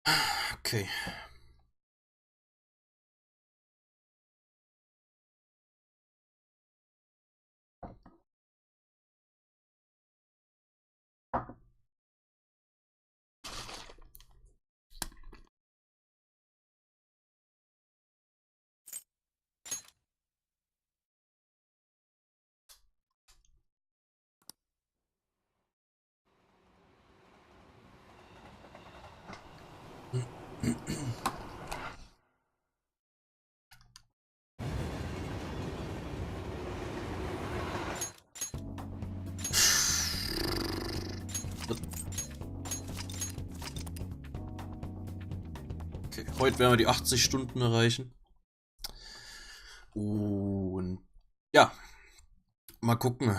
Okay. Okay, heute werden wir die 80 Stunden erreichen. Und ja, mal gucken.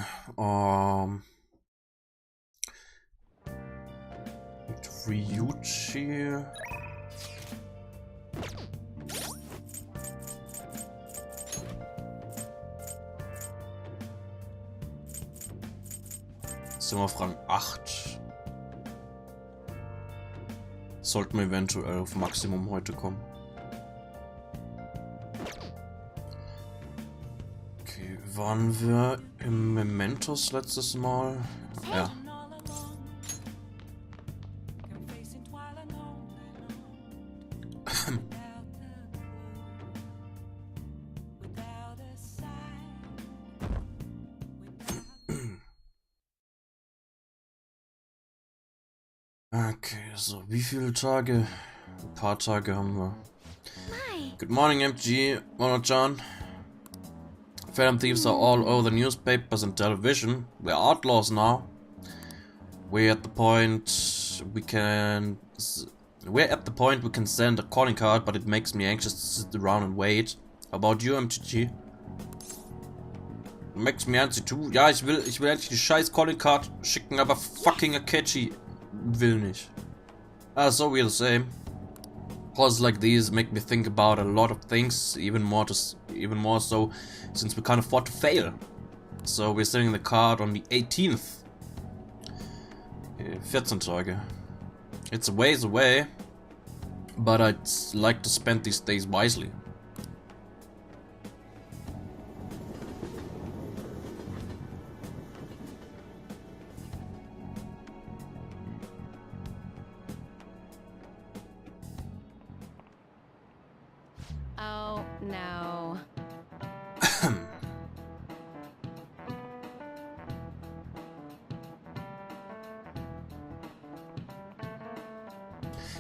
Mit Ryuchi. Jetzt sind wir auf Rang 8. Sollten wir eventuell auf Maximum heute kommen. Okay, waren wir im Mementos letztes Mal? Ja. Okay, so, wie viele Tage? Ein paar Tage haben wir. Good morning, MG, Mono-chan. Phantom thieves are all over the newspapers and television. We're outlaws now. We're at the point we can send a calling card, but it makes me anxious to sit around and wait. How about you, MTG? Makes me antsy too. Ja, ich will endlich die scheiß Calling Card schicken, aber fucking Akechi will nicht. So we're the same. Calls like these make me think about a lot of things, even more so since we can't afford to fail. So we're sending the card on the 18th. 14 Tage. It's a ways away, but I'd like to spend these days wisely. Oh, no.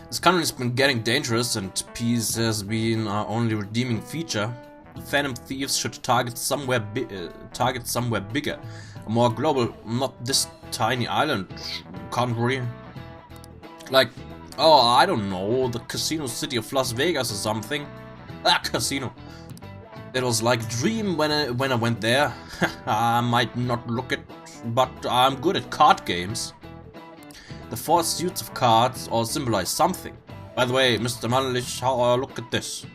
This country has been getting dangerous, and peace has been our only redeeming feature. Phantom thieves should target somewhere bigger, more global, not this tiny island country. Like, oh, I don't know, the casino city of Las Vegas or something. Ah, casino. It was like a dream when I went there. I might not look it, but I'm good at card games. The 4 suits of cards all symbolize something. By the way, Mr. Manlich, look at this.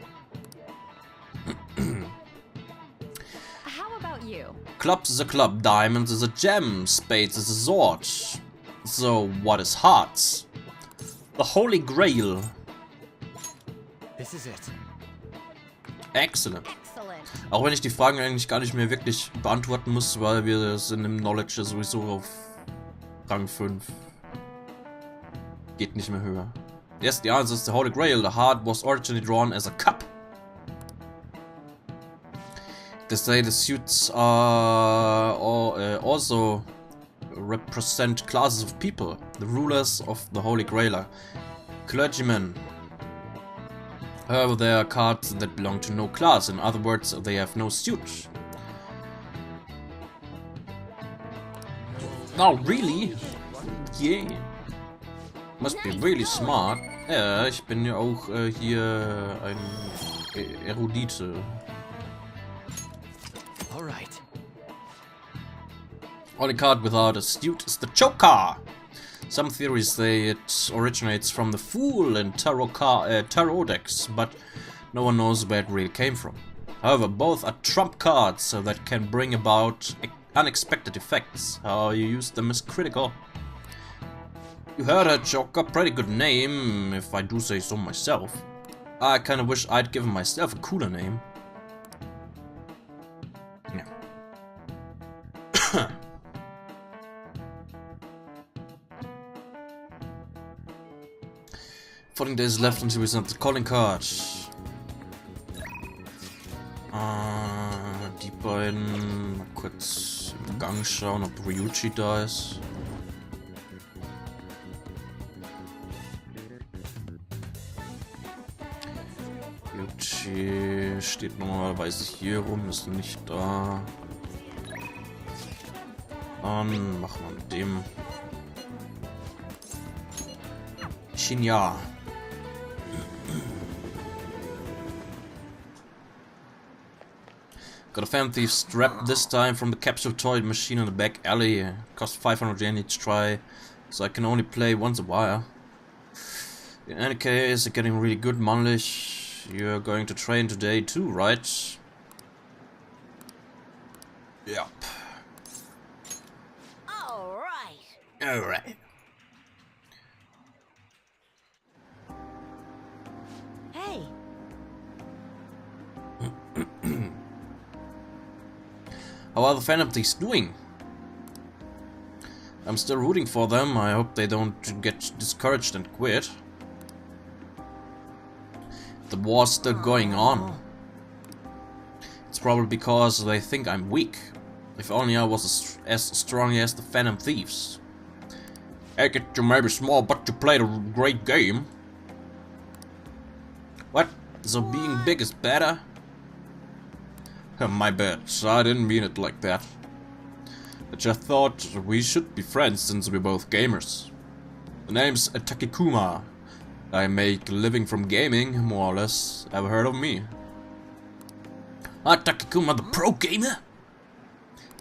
How about you? Clubs is a club, diamonds is a gem, spades is a sword. So, what is hearts? The Holy Grail. This is it. Excellent. Excellent. Auch wenn ich die Fragen eigentlich gar nicht mehr wirklich beantworten muss, weil wir sind im Knowledge sowieso auf Rang 5. Geht nicht mehr höher. Yes, the answer is the Holy Grail. The heart was originally drawn as a cup. They say the suits also represent classes of people. The rulers of the Holy Grail are clergymen. However, there are cards that belong to no class. In other words, they have no suit. Oh, really? Yeah. Must be really smart. Ja, ich bin ja auch hier ein Erudite. Alright. Only card without a suit is the Joker. Some theories say it originates from the Fool in tarot decks, but no one knows where it really came from. However, both are trump cards that can bring about unexpected effects. How you use them is critical. You heard her, Joker. Pretty good name, if I do say so myself. I kinda wish I'd given myself a cooler name. Yeah. 14 days left until we send the calling card. Die beiden. Mal kurz im Gang schauen, ob Ryuchi da ist. Ryuchi steht normalerweise hier rum, ist nicht da. Dann machen wir mit dem Shinya. Got a fan thief strapped this time from the capsule toy machine in the back alley. Cost 500 yen each try, so I can only play once a while. In any case, it's getting really good, Manlich. You're going to train today too, right? Yep. Alright. Hey. How are the Phantom Thieves doing? I'm still rooting for them. I hope they don't get discouraged and quit. The war's still going on. It's probably because they think I'm weak. If only I was as strong as the Phantom Thieves. I get you may be small, but you played a great game. What? So being big is better? My bad, I didn't mean it like that. I just thought we should be friends since we're both gamers. The name's Takikuma. I make a living from gaming, more or less. Ever heard of me? Takikuma, the pro gamer?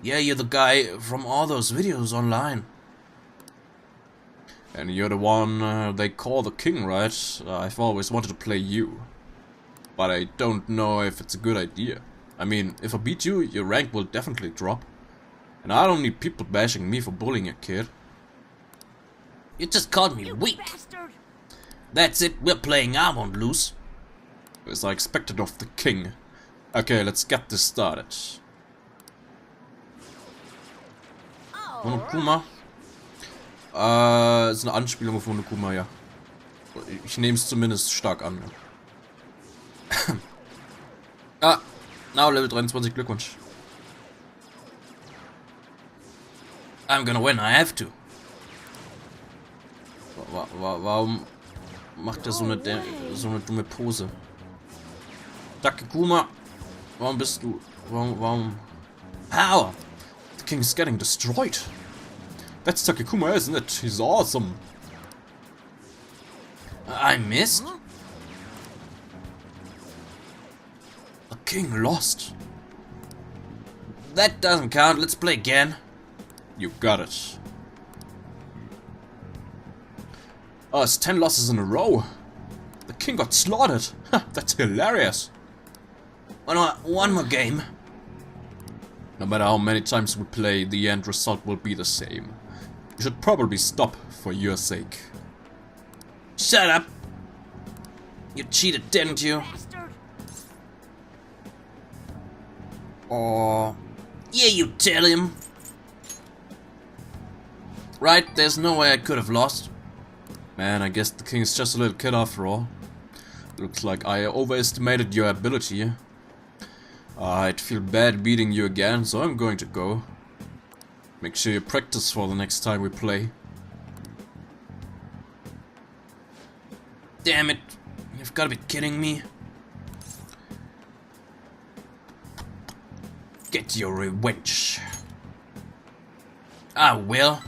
Yeah, you're the guy from all those videos online. And you're the one they call the king, right? I've always wanted to play you. But I don't know if it's a good idea. I mean, if I beat you, your rank will definitely drop. And I don't need people bashing me for bullying a kid. You just called me weak. Bastard. That's it, we're playing, I won't lose. As I expected of the king. Okay, let's get this started. Monokuma. Ist eine Anspielung auf Monokuma, ja. Ich nehme es zumindest stark an. Now Level 23, Glückwunsch. I'm gonna win, I have to. Warum macht er so eine dumme Pose? Takikuma, warum bist du... Warum... How? The king is getting destroyed. That's Takikuma, isn't it? He's awesome. I missed? The king lost. That doesn't count, let's play again. You got it. Oh, it's 10 losses in a row. The king got slaughtered. That's hilarious. One more game. No matter how many times we play, the end result will be the same. You should probably stop for your sake. Shut up! You cheated, didn't you? Oh, yeah, you tell him. Right, there's no way I could have lost. Man, I guess the king is just a little kid after all. Looks like I overestimated your ability. I'd feel bad beating you again, so I'm going to go. Make sure you practice for the next time we play. Damn it! You've got to be kidding me. Get your revenge. I will.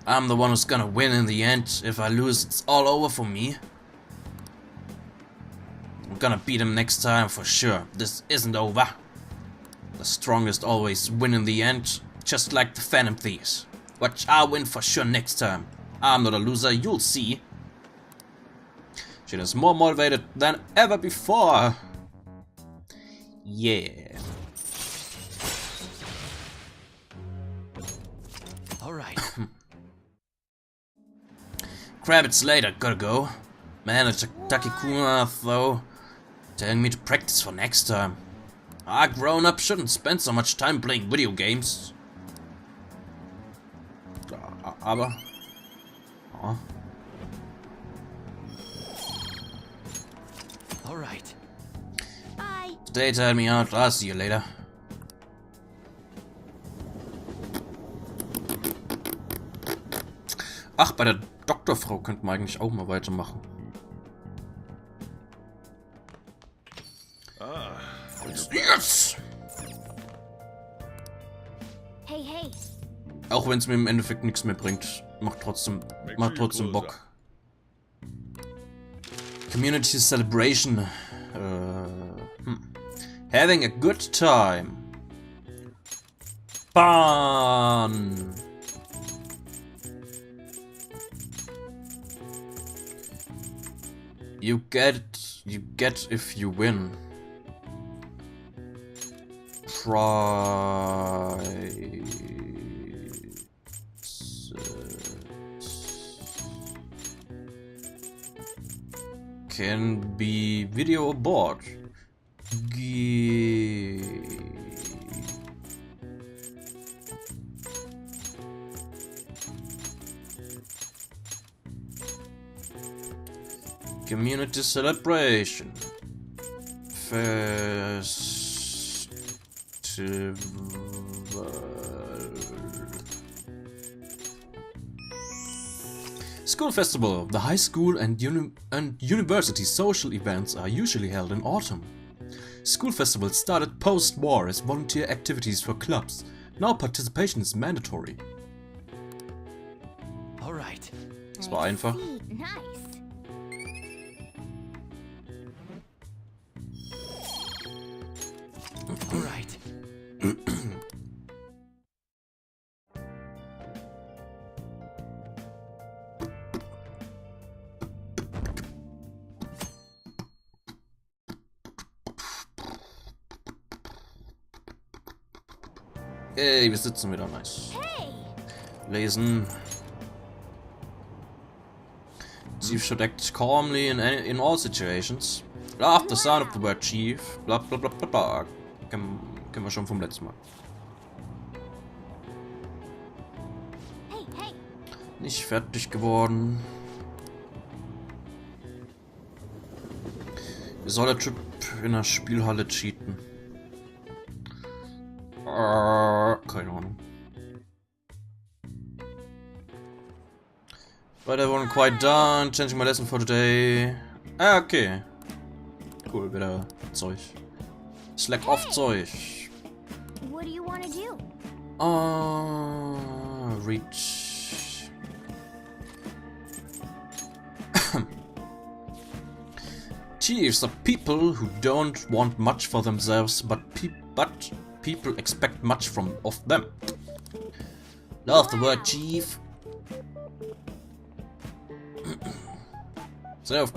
I'm the one who's gonna win in the end. If I lose, it's all over for me. I'm gonna beat him next time for sure. This isn't over. The strongest always win in the end, just like the Phantom Thieves. Watch, I'll win for sure next time. I'm not a loser, you'll see. She is more motivated than ever before. Yeah. All right. Crap, it's late, I gotta go. Man, it's Takikuma, though, telling me to practice for next time. Grown-ups shouldn't spend so much time playing video games. Aber... Oh. Alright. Bye. Stay, tell me out. I'll see you later. Ach, bei der Doktorfrau könnten wir eigentlich auch mal weitermachen. Yes! Hey, hey. Auch wenn es mir im Endeffekt nichts mehr bringt. Macht trotzdem Bock. Community celebration. Having a good time. Fun. You get if you win. Can be video aboard. Community celebration. School festival. The high school and university social events are usually held in autumn. School festivals started post-war as volunteer activities for clubs. Now participation is mandatory. All right. Das war einfach. Nice. All right. Ey, wir sitzen wieder, nice. Lesen. Chief should act calmly in all situations. Laugh the sound of the word chief. Bla bla bla bla bla. Kennen wir schon vom letzten Mal. Hey, hey. Nicht fertig geworden. Wie soll der Typ in der Spielhalle cheaten? Keine Ahnung. But I wasn't quite done. Changing my lesson for today. Ah, okay. Cool, wieder Zeug. Slack off Zeug. What do you want to do? Reach. Chiefs are people who don't want much for themselves, but people expect much of them. Love the word chief. So I've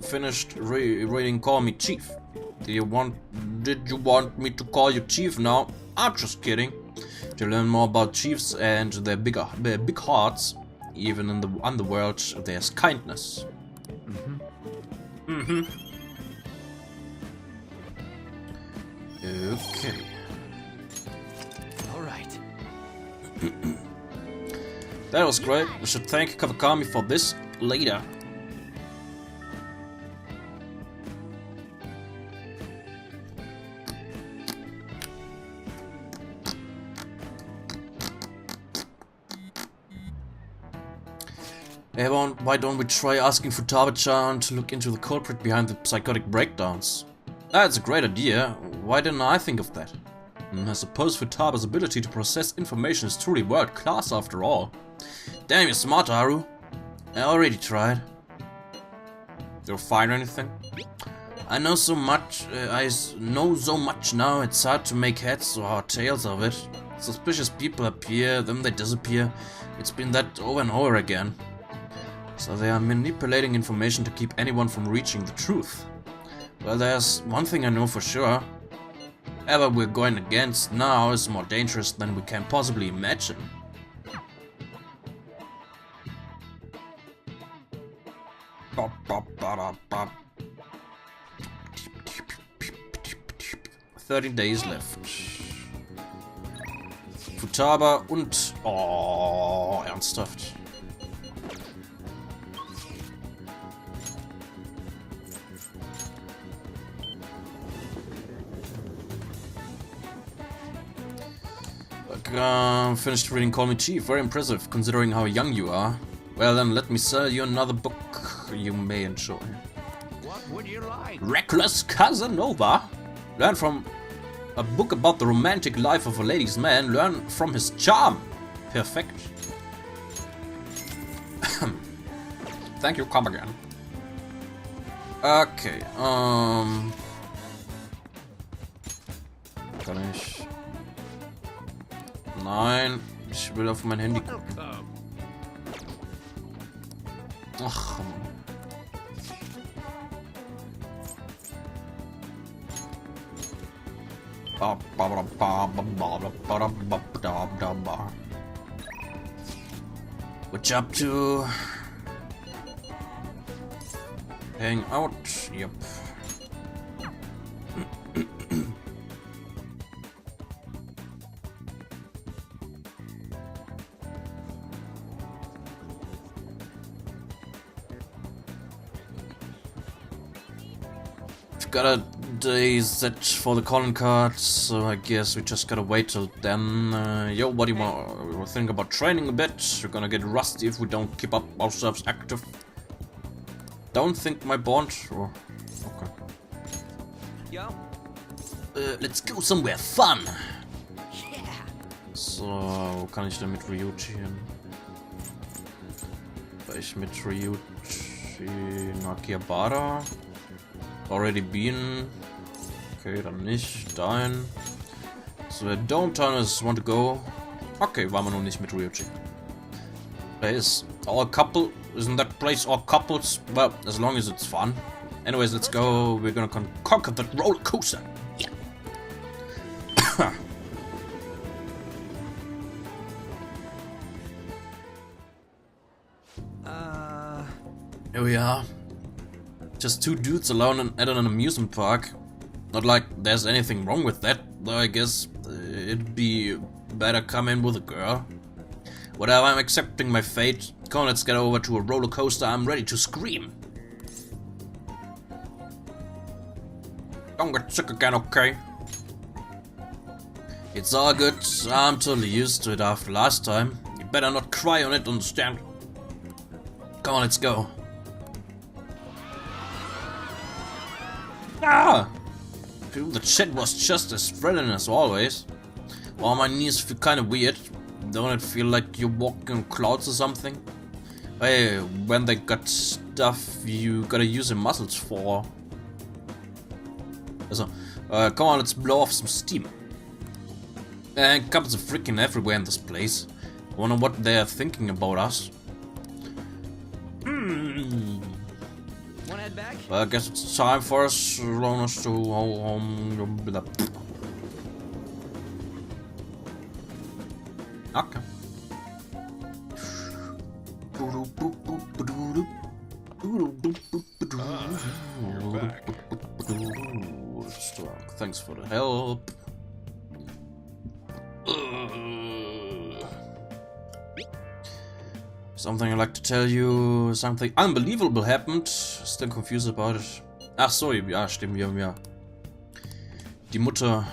finished reading Call Me Chief. Did you want me to call you Chief now? I'm just kidding. To learn more about chiefs and their big hearts, even in the underworld, there's kindness. Okay. All right. That was great. We should thank Kawakami for this later. Why don't we try asking Futaba-chan to look into the culprit behind the psychotic breakdowns? That's a great idea. Why didn't I think of that? I suppose Futaba's ability to process information is truly world class after all. Damn, you're smart, Haru. I already tried. You'll find anything? I know so much now, it's hard to make heads or tails of it. Suspicious people appear, then they disappear. It's been that over and over again. So they are manipulating information to keep anyone from reaching the truth. Well, there's one thing I know for sure. Whatever we're going against now is more dangerous than we can possibly imagine. Ba, ba, ba, da, ba. 13 days left. Futaba und... Oh, ernsthaft. Finished reading Call Me Chief. Very impressive, considering how young you are. Well then, let me sell you another book you may enjoy. What would you like? Reckless Casanova. Learn from a book about the romantic life of a ladies' man. Learn from his charm. Perfect. Thank you, come again. Okay, kann ich... Nein, ich will auf mein Handy gucken. Ach. What you up to? Hang out. Yep. Got a day set for the calling card, so I guess we just gotta wait till then. Yo, what do you want? We'll think about training a bit. We're gonna get rusty if we don't keep up ourselves active. Don't think my bond. Oh, okay. Yeah. Let's go somewhere fun. Yeah. So, wo kann ich denn mit Ryuchi hin? War ich mit Ryuchi nach Akihabara? Already been. Okay, dann nicht. Dahin. So, der Dome Turners want to go. Okay, waren wir noch nicht mit Ryuchi. There is all couple. Isn't that place all couples? Well, as long as it's fun. Anyways, let's go. We're gonna conquer that roller coaster. Yeah. Here we are. Just two dudes alone at an amusement park. Not like there's anything wrong with that, though I guess it'd be better come in with a girl. Whatever, I'm accepting my fate. Come on, let's get over to a roller coaster. I'm ready to scream. Don't get sick again, okay? It's all good. I'm totally used to it after last time. You better not cry on it, understand? Come on, let's go. Ah! The shit was just as thrilling as always. Well, my knees feel kind of weird. Don't it feel like you're walking on clouds or something? Hey, when they got stuff you gotta use your muscles for. So, come on, let's blow off some steam. And cops are freaking everywhere in this place. Wonder what they're thinking about us. Wanna head back? Well, I guess it's time for us to go home. Okay. Thanks for the help. Something I'd like to tell you. Something unbelievable happened. Still confused about it. Ach so, ja, stimmt, wir haben ja die Mutter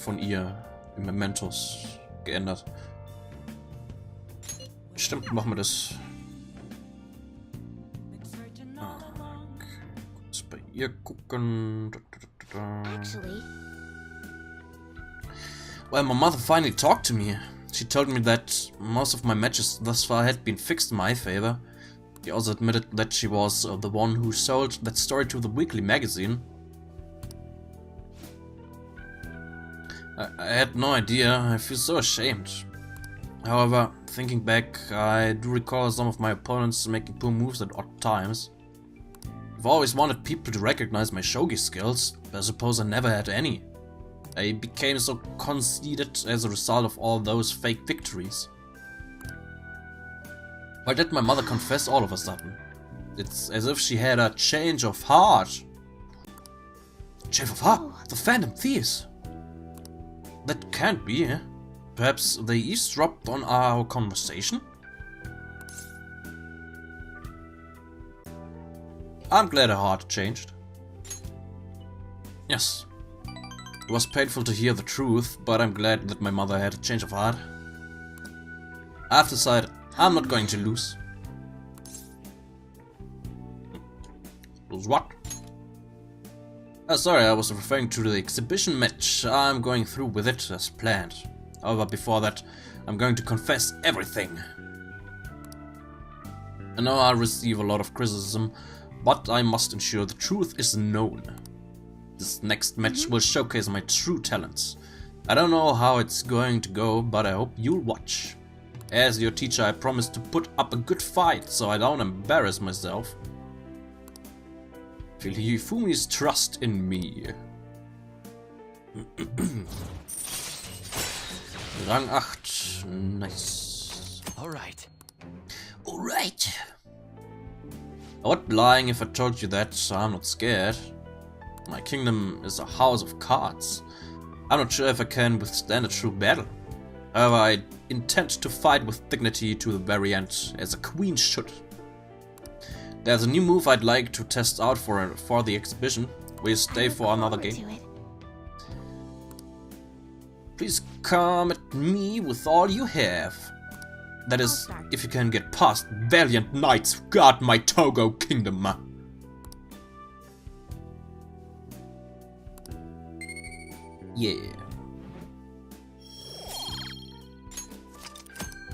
von ihr im Mementos geändert. Stimmt, machen wir das. Okay. Kurz bei ihr gucken. Actually, Well, my mother finally talked to me. She told me that most of my matches thus far had been fixed in my favor. She also admitted that she was the one who sold that story to the weekly magazine. I had no idea. I feel so ashamed. However, thinking back, I do recall some of my opponents making poor moves at odd times. I've always wanted people to recognize my shogi skills, but I suppose I never had any. I became so conceited as a result of all those fake victories. Why did my mother confess all of a sudden? It's as if she had a change of heart. Change of heart? The Phantom Thieves? That can't be, eh? Perhaps they eavesdropped on our conversation? I'm glad her heart changed. Yes. It was painful to hear the truth, but I'm glad that my mother had a change of heart. I've decided I'm not going to lose. Lose what? Oh, sorry, I was referring to the exhibition match. I'm going through with it as planned. However, before that, I'm going to confess everything. I know I receive a lot of criticism, but I must ensure the truth is known. This next match will showcase my true talents. I don't know how it's going to go, but I hope you'll watch. As your teacher, I promise to put up a good fight so I don't embarrass myself. Feel Hifumi's trust in me. Rang 8. Nice. Alright. Alright. I would be lying if I told you that, so I'm not scared. My kingdom is a house of cards. I'm not sure if I can withstand a true battle. However, I intend to fight with dignity to the very end, as a queen should. There's a new move I'd like to test out for the exhibition. Will you stay for another game? Please come at me with all you have. That is, if you can get past valiant knights who guard my Togo kingdom. Yeah.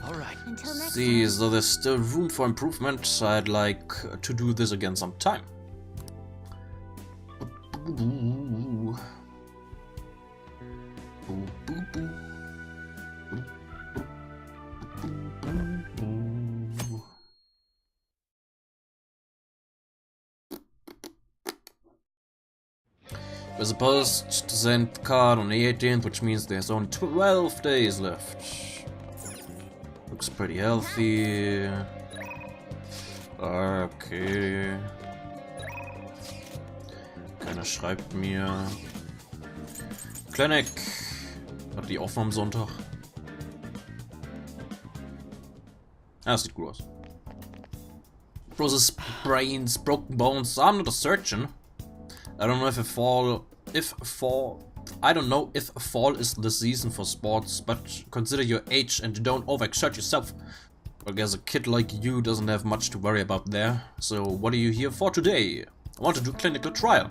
Alright. Until next See, time. so there's still room for improvement. I'd like to do this again sometime. We're supposed to send the card on the 18th, which means there's only 12 days left. Looks pretty healthy. Okay. Keiner schreibt mir. Clinic. Hat die offen am Sonntag? Ah, das sieht gut aus. Bruises, brains, broken bones. I'm not a surgeon. I don't know if fall is the season for sports, but consider your age and don't overexert yourself. I guess a kid like you doesn't have much to worry about there. So what are you here for today? I want to do clinical trial.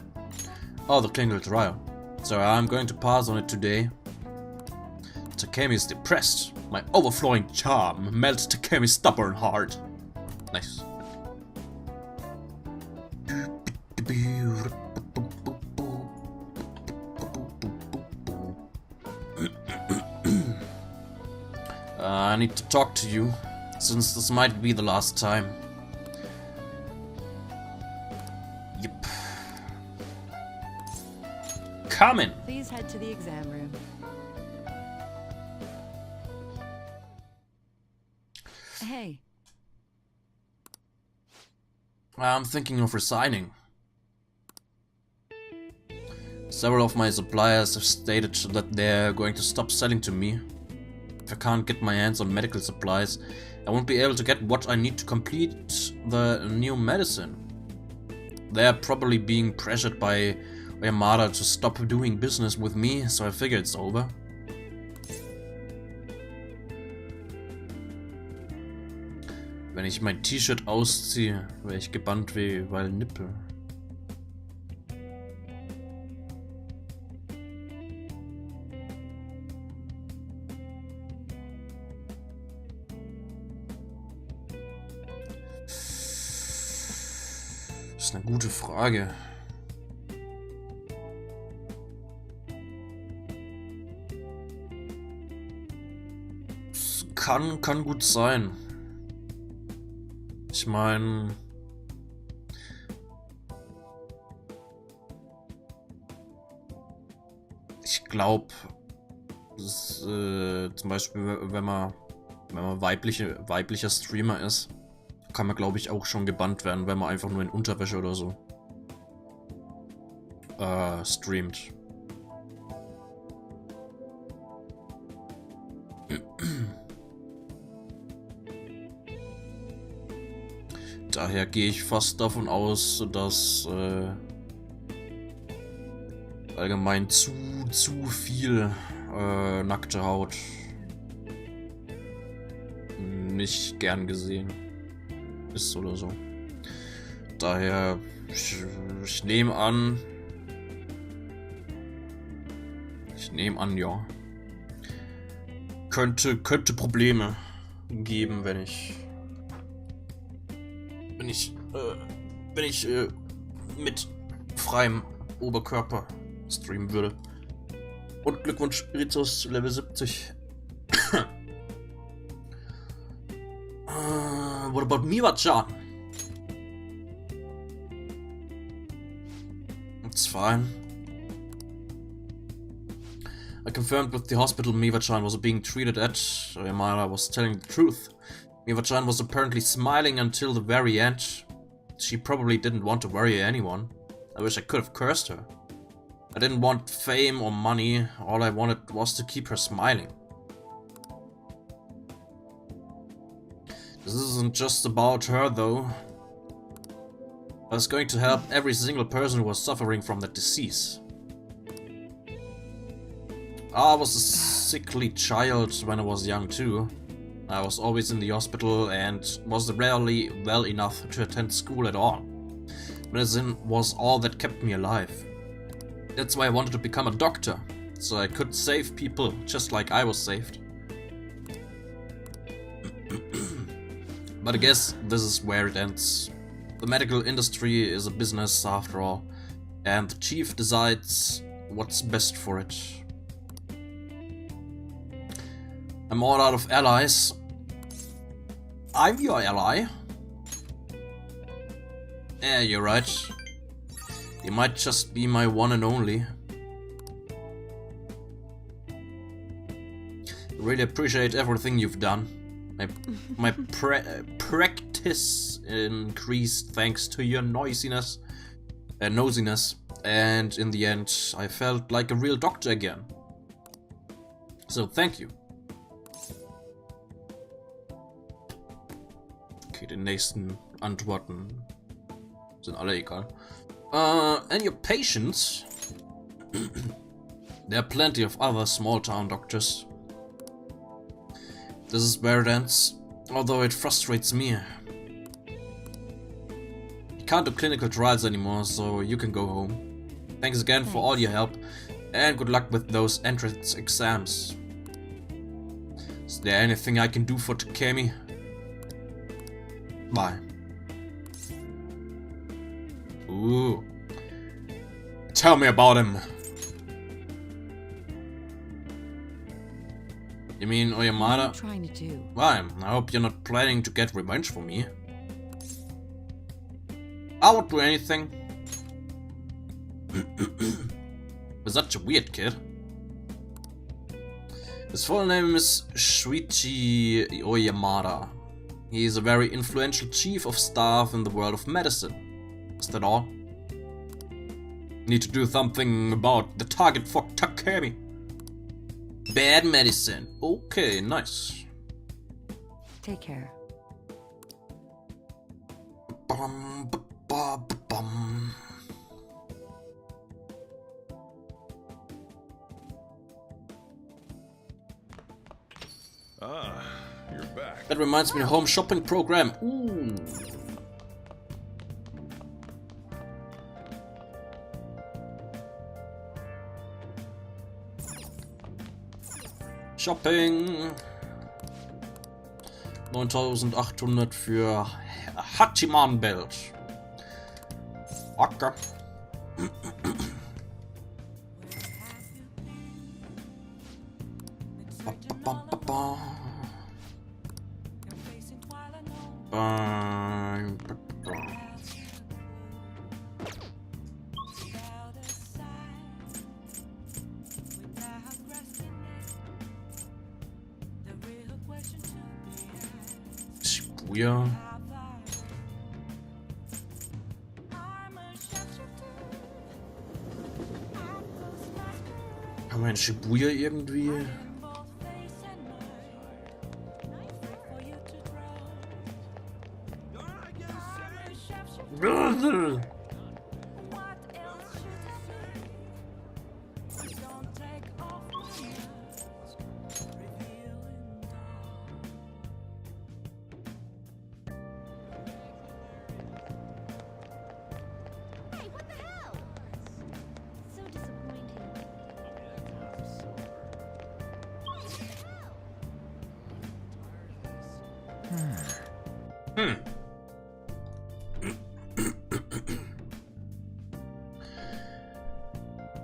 Oh, the clinical trial. So I'm going to pass on it today. Takemi is depressed. My overflowing charm melts Takemi's stubborn heart. Nice. I need to talk to you, since this might be the last time. Yep. Come in. Please head to the exam room. Hey. I'm thinking of resigning. Several of my suppliers have stated that they're going to stop selling to me. If I can't get my hands on medical supplies, I won't be able to get what I need to complete the new medicine. They're probably being pressured by Yamada to stop doing business with me, so I figure it's over. Wenn ich mein T-Shirt ausziehe, wäre ich gebannt weil Nippel. Das ist eine gute Frage. Es kann gut sein. Ich meine, ich glaube, zum Beispiel, wenn man weiblicher Streamer ist kann man, glaube ich, auch schon gebannt werden, wenn man einfach nur in Unterwäsche oder so streamt. Daher gehe ich fast davon aus, dass allgemein zu viel nackte Haut nicht gern gesehen ist oder so. Daher, ich nehme an, ja. Könnte Probleme geben, wenn ich mit freiem Oberkörper streamen würde. Und Glückwunsch, Rizos Level 70. What about Miwa-chan? It's fine. I confirmed with the hospital Miwa-chan was being treated at. Yamada was telling the truth. Miwa-chan was apparently smiling until the very end. She probably didn't want to worry anyone. I wish I could have cursed her. I didn't want fame or money. All I wanted was to keep her smiling. This isn't just about her though. I was going to help every single person who was suffering from that disease. I was a sickly child when I was young too. I was always in the hospital and was rarely well enough to attend school at all. Medicine was all that kept me alive. That's why I wanted to become a doctor, so I could save people just like I was saved. But I guess this is where it ends. The medical industry is a business after all, and the chief decides what's best for it. I'm all out of allies. I'm your ally. Yeah, you're right. You might just be my one and only. I really appreciate everything you've done. My practice increased thanks to your nosiness, and in the end, I felt like a real doctor again. So thank you. Okay, die nächsten Antworten sind alle egal. And your patients? There are plenty of other small-town doctors. This is where it ends, although it frustrates me. You can't do clinical trials anymore, so you can go home. Thanks again for all your help, and good luck with those entrance exams. Is there anything I can do for Takemi? Bye. Ooh. Tell me about him. You mean What are Oyamada? you trying to do? Why? I hope you're not planning to get revenge for me. I would do anything. You're such a weird kid. His full name is Shuichi Oyamada. He is a very influential chief of staff in the world of medicine. Is that all? Need to do something about the target for Takemi. Bad medicine. Okay, nice. Take care. Bum, ba, ba, bum. Ah, you're back. That reminds me of home shopping program. Ooh. Shopping. 9.800 für Hachiman Belt. Okay. Shibuya. Können wir in Shibuya irgendwie? Hey, what the hell? So disappointing.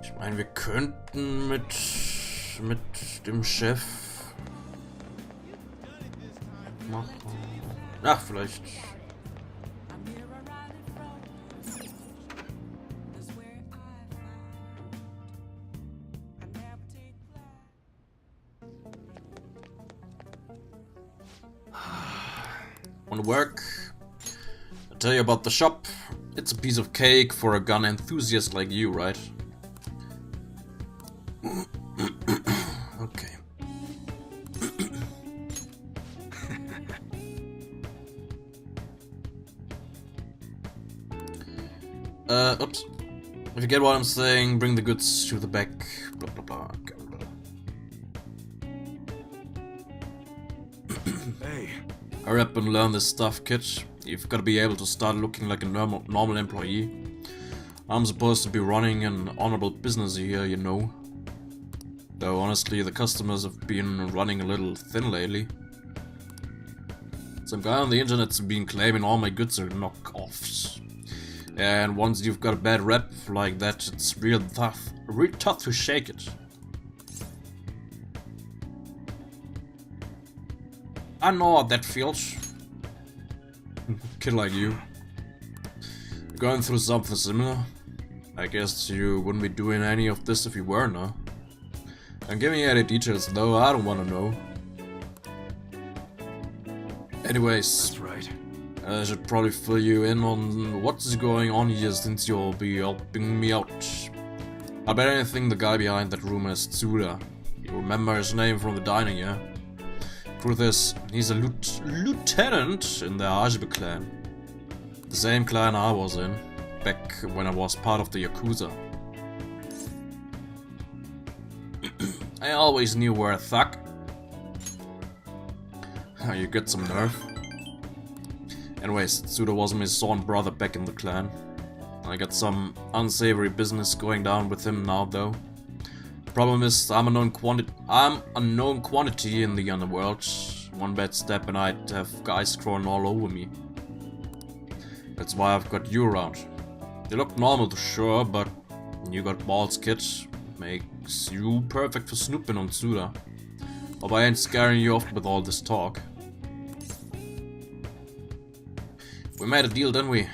Ich meine, wir könnten mit dem Chef machen. Ach, vielleicht. Wanna work? I'll tell you about the shop. It's a piece of cake for a gun enthusiast like you, right? Okay. Oops. If you get what I'm saying, bring the goods to the back. Blah blah blah. Okay, blah. Hey. Hurry up and learn this stuff, kid. You've got to be able to start looking like a normal employee. I'm supposed to be running an honorable business here, you know. Though honestly, the customers have been running a little thin lately. Some guy on the internet's been claiming all my goods are knockoffs. And once you've got a bad rep like that, it's real tough to shake it. I know how that feels. Kid like you. Going through something similar. I guess you wouldn't be doing any of this if you were, no? I'm giving you any details though, I don't want to know. Anyways, That's right. I should probably fill you in on what's going on here since you'll be helping me out. I bet anything the guy behind that room is Tsuda. You remember his name from the dining, yeah? Truth is, he's a lieutenant in the Ajbe clan. The same clan I was in, back when I was part of the Yakuza. I always knew where a thug. You get some nerve. Anyways, Tsuda was my son brother back in the clan. I got some unsavory business going down with him now though. Problem is, I'm a known quantity in the underworld. One bad step and I'd have guys crawling all over me. That's why I've got you around. You look normal to sure, but you got balls, kid. Makes you perfect for snooping on Tsuda. Hope I ain't scaring you off with all this talk. We made a deal, didn't we?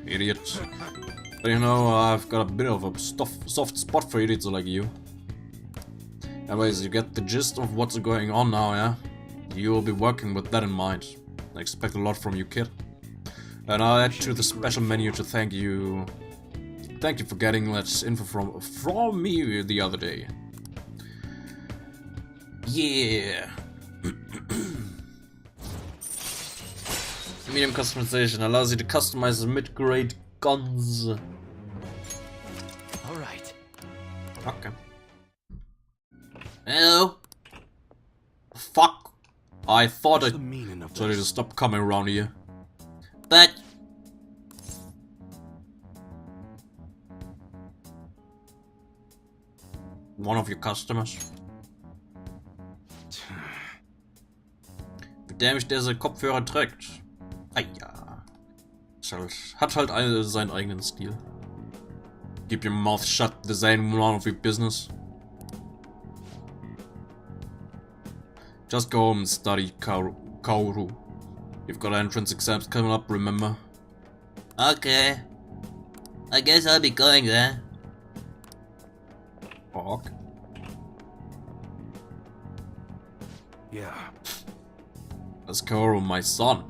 Idiot. But you know, I've got a bit of a soft spot for idiots like you. Anyways, you get the gist of what's going on now, yeah? You'll be working with that in mind. I expect a lot from you, kid. And I'll add to the special menu to thank you. Thank you for getting that info from me the other day. Yeah. Medium customization allows you to customize the mid-grade guns. All right. Okay. Hello. Fuck. I thought I The meaning of told you to this? stop coming around here. But one of your customers. Wie dämlich der seine Kopfhörer trägt. Ah ja. Hat halt seinen eigenen Stil. Keep your mouth shut, this ain't none of your business. Just go home and study, Kaoru. You've got entrance exams coming up, remember? Okay. I guess I'll be going there. Fuck. Yeah. That's Kaoru, my son.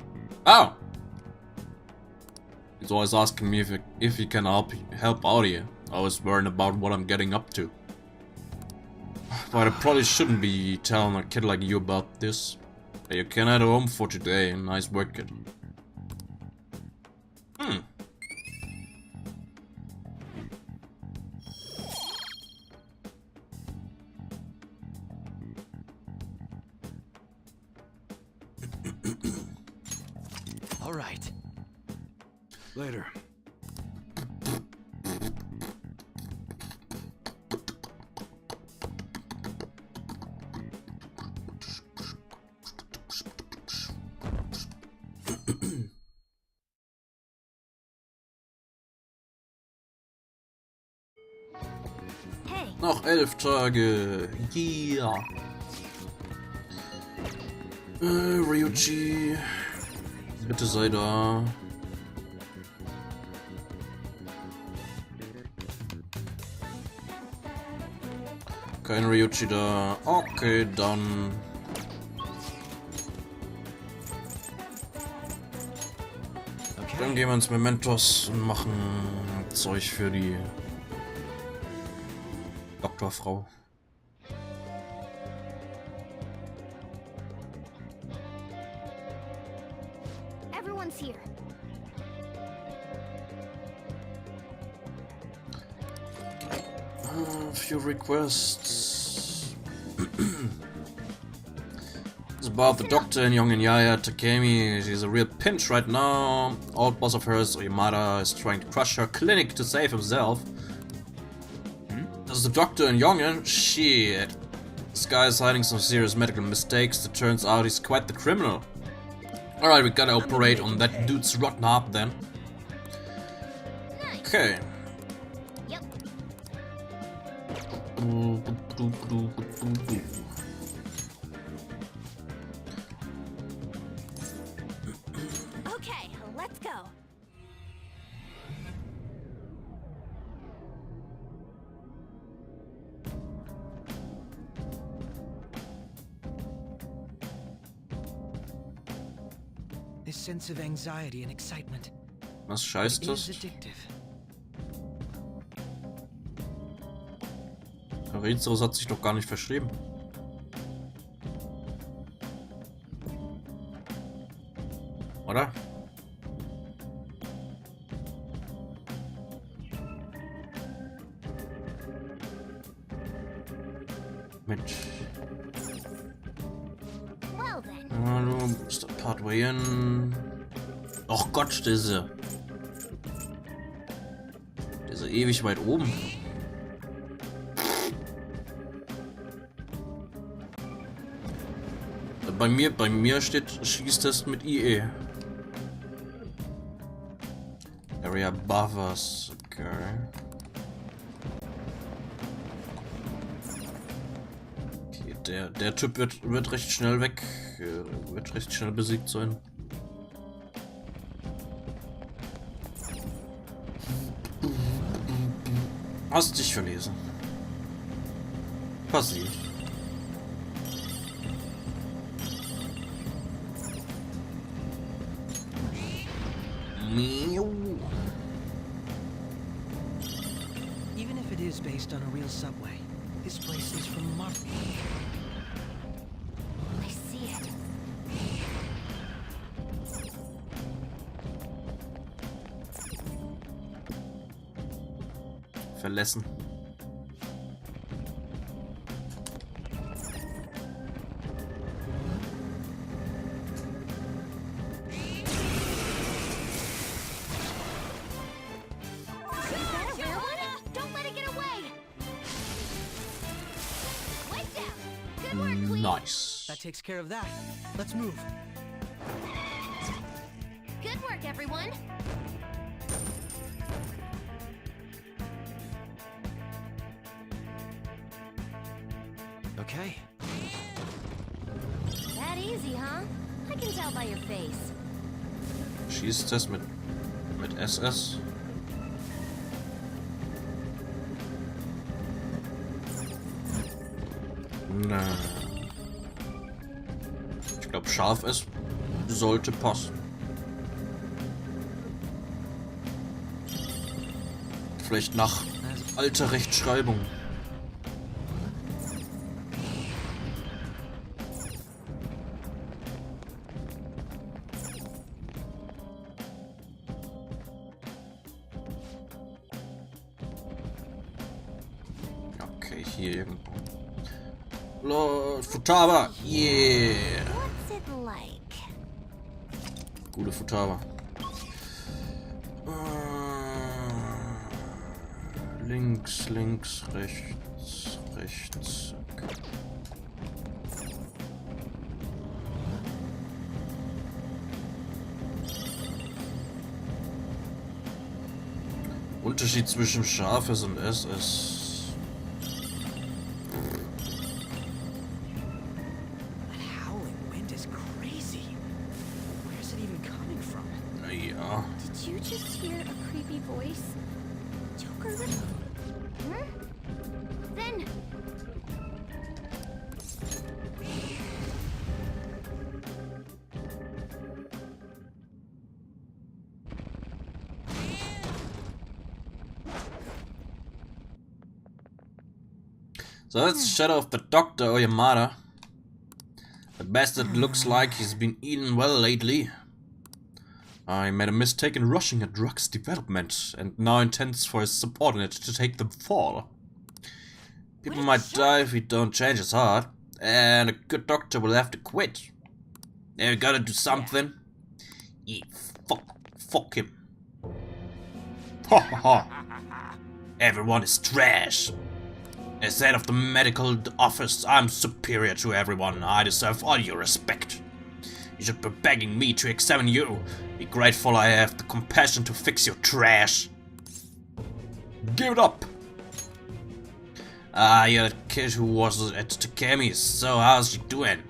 Oh! He's always asking me if he can help out here. Always worrying about what I'm getting up to. But I probably shouldn't be telling a kid like you about this. You can head home for today. Nice work, kid. All right. Later. Hey, Noch 11 Tage. Yeah. Ryuji. Bitte sei da. Kein Ryuji da. Okay, dann. Dann gehen wir ins Mementos und machen Zeug für die Doktorfrau. everyone's here. A few requests. It's about the doctor and young Yaya Takemi. She's a real pinch right now. Old boss of hers, Oyamada, is trying to crush her clinic to save himself. Does the doctor and Yongen? Shit. This guy is hiding some serious medical mistakes. It turns out he's quite the criminal. Alright, we gotta operate on that dude's rotten heart then. Nice. Okay. Yep. Okay, let's go. This sense of anxiety and excitement Was scheißt is das? addictive. Rizos hat sich doch gar nicht verschrieben. Oder? Mit. Well then. Hallo, ist der Partway in. Och Gott, diese ewig weit oben. Bei mir steht Schießtest mit IE. Area Buffers, okay. Okay, der Typ wird recht schnell wird recht schnell besiegt sein. Hast dich verlesen. Passiert. Even if it is based on a real subway, this place is remarkable. I see it. Verlassen. Is that a real one? Don't let it get away. Went down. Good work, Queen. Nice. That takes care of that. Let's move. Good work, everyone. Okay. That easy, huh? I can tell by your face. Schießtest mit SS. Na. Ich glaube, scharf ist sollte passen. Vielleicht nach Alte Rechtschreibung. Okay, hier irgendwo. Los, Futaba! Yeah! What's it like? Gute Futaba. Links, links, rechts, rechts. Okay. Unterschied zwischen scharfes und SS. That howling wind is crazy. Where is it even coming from? Naja. Did you just hear a creepy voice? Joker? Huh? Then. So that's the shadow of the Dr. Oyamada. The bastard looks like he's been eating well lately. I made a mistake in rushing a drug's development, and now intends for his subordinate to take the fall. People might die if he don't change his heart, and a good doctor will have to quit. You gotta do something. Yeah, fuck him. Ha ha ha. Everyone is trash. As head of the medical office, I'm superior to everyone. I deserve all your respect. You should be begging me to examine you. Be grateful I have the compassion to fix your trash. Give it up! You're the kid who was at Takemi's, so how's she doing?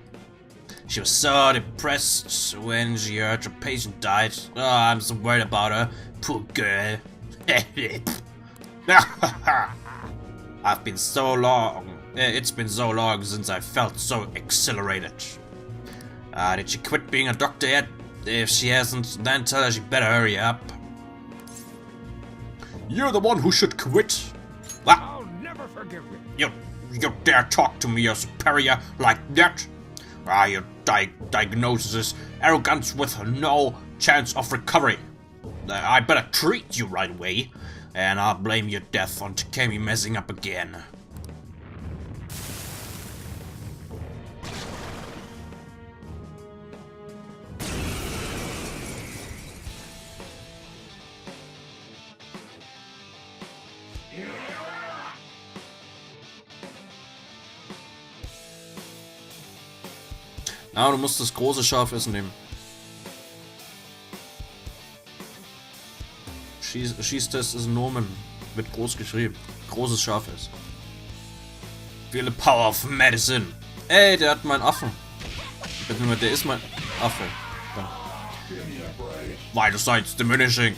She was so depressed when she heard her patient died. Oh, I'm so worried about her. Poor girl. It's been so long since I felt so exhilarated. Did she quit being a doctor yet? If she hasn't, then tell her she better hurry up. You're the one who should quit. I'll never forgive you. You dare talk to me, your superior, like that? Your diagnosis is arrogance with no chance of recovery. I better treat you right away, and I'll blame your death on Takemi messing up again. Na, du musst das große Schaf essen nehmen. Schießtest ist ein Nomen. Wird groß geschrieben. Großes Schaf ist. Feel the power of medicine. Ey, der hat meinen Affen. Der ist mein Affe. Da. Vital signs diminishing.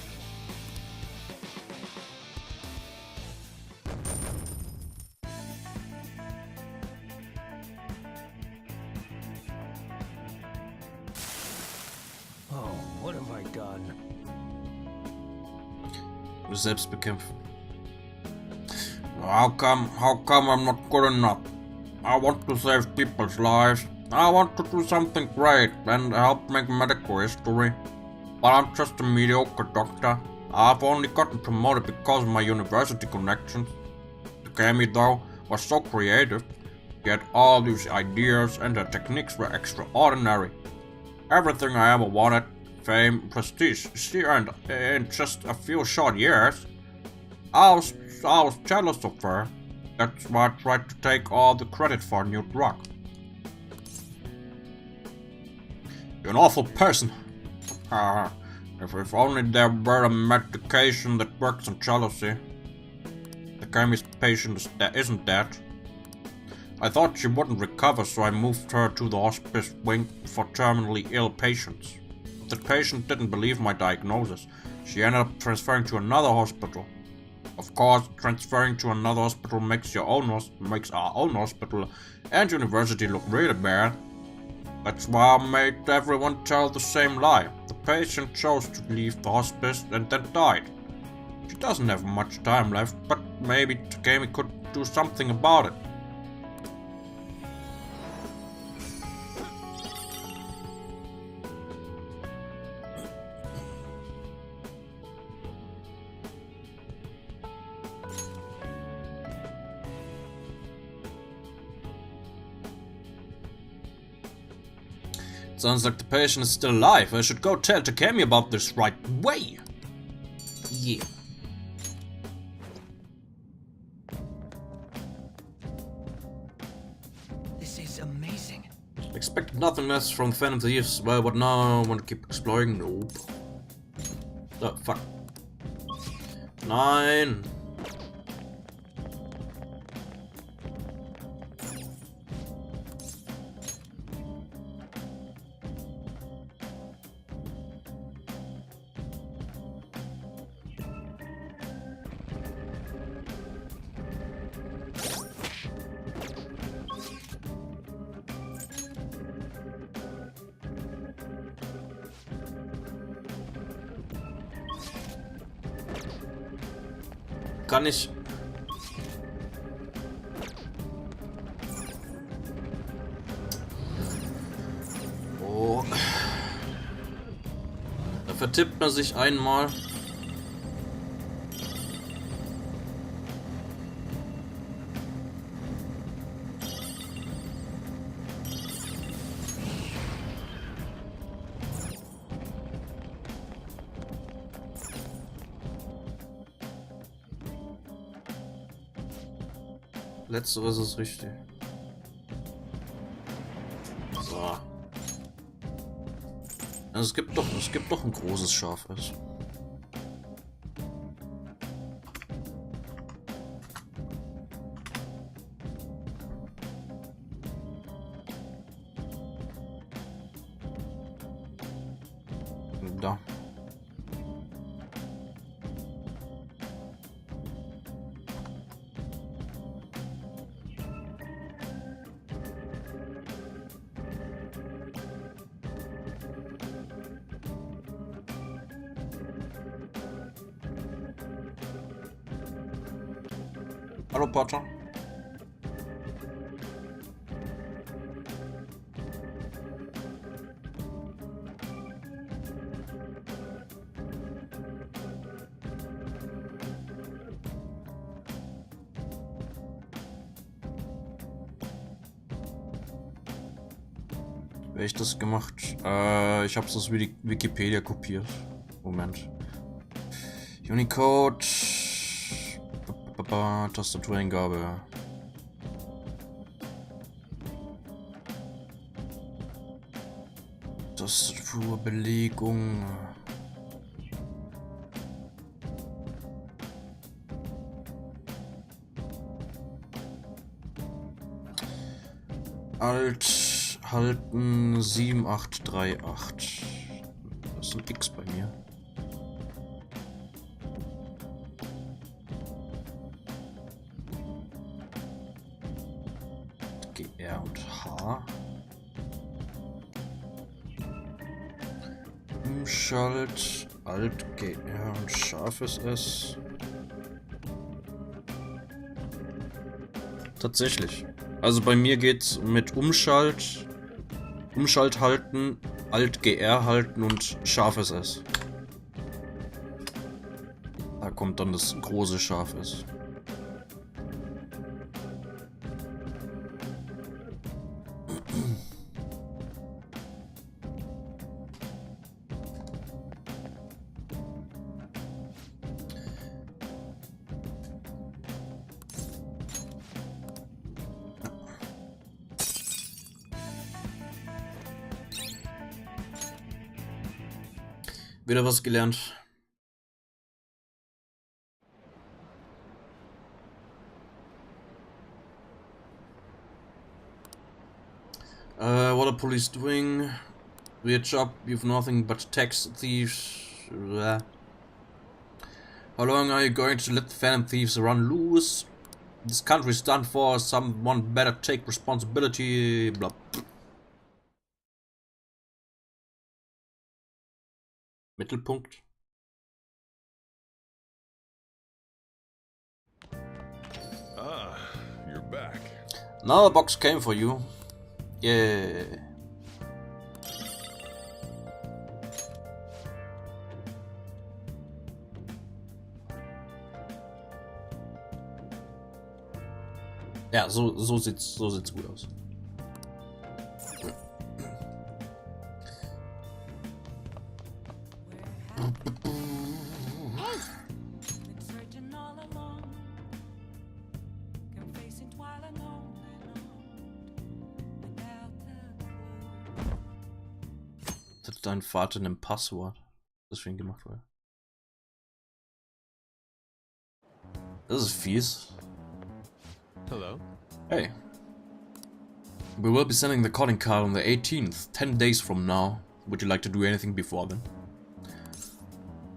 Oh, what have I done? Du selbst bekämpfen. How come I'm not good enough? I want to save people's lives. I want to do something great and help make medical history. But I'm just a mediocre doctor. I've only gotten promoted because of my university connections. Takemi, though, was so creative. He had all these ideas and the techniques were extraordinary. Everything I ever wanted, fame, prestige, she earned in just a few short years. I was jealous of her. That's why I tried to take all the credit for a new drug. You're an awful person. If only there were a medication that works on jealousy. The chemist patient isn't dead. I thought she wouldn't recover, so I moved her to the hospice wing for terminally ill patients. The patient didn't believe my diagnosis. She ended up transferring to another hospital. Of course, transferring to another hospital makes our own hospital and university look really bad. That's why I made everyone tell the same lie. The patient chose to leave the hospice and then died. She doesn't have much time left, but maybe Takemi could do something about it. Sounds like the patient is still alive. I should go tell Takemi about this right away. Yeah. This is amazing. Expect nothing less from Phantom Thieves. Well, but now I want to keep exploring. Nope. Oh, fuck. 9. Kann ich. Oh. Da vertippt man sich einmal. Letzteres ist richtig. So. Also es gibt doch ein großes Schafes. Da. Hallo Potter. Wie ich das gemacht? Ich hab's aus Wikipedia kopiert. Moment. Unicode. Tastatureingabe. Tastaturbelegung. Alt halten 7838. Das ist ein X bei mir. R und H. Umschalt, Alt, GR und scharfes S. Tatsächlich. Also bei mir geht's mit Umschalt halten, Alt, GR halten und scharfes S. Da kommt dann das große Scharf S. Wieder was gelernt. What are police doing? Weird job, you've nothing but tax thieves. Blah. How long are you going to let the phantom thieves run loose? This country's done for, someone better take responsibility. Blah. Mittelpunkt. back. Another box came for you. Yeah. Ja, so sieht's gut aus. Dein Vater ein Passwort, das für ihn gemacht wurde. Das ist fies. Hello. Hey. We will be sending the calling card on the 18th, 10 days from now. Would you like to do anything before then?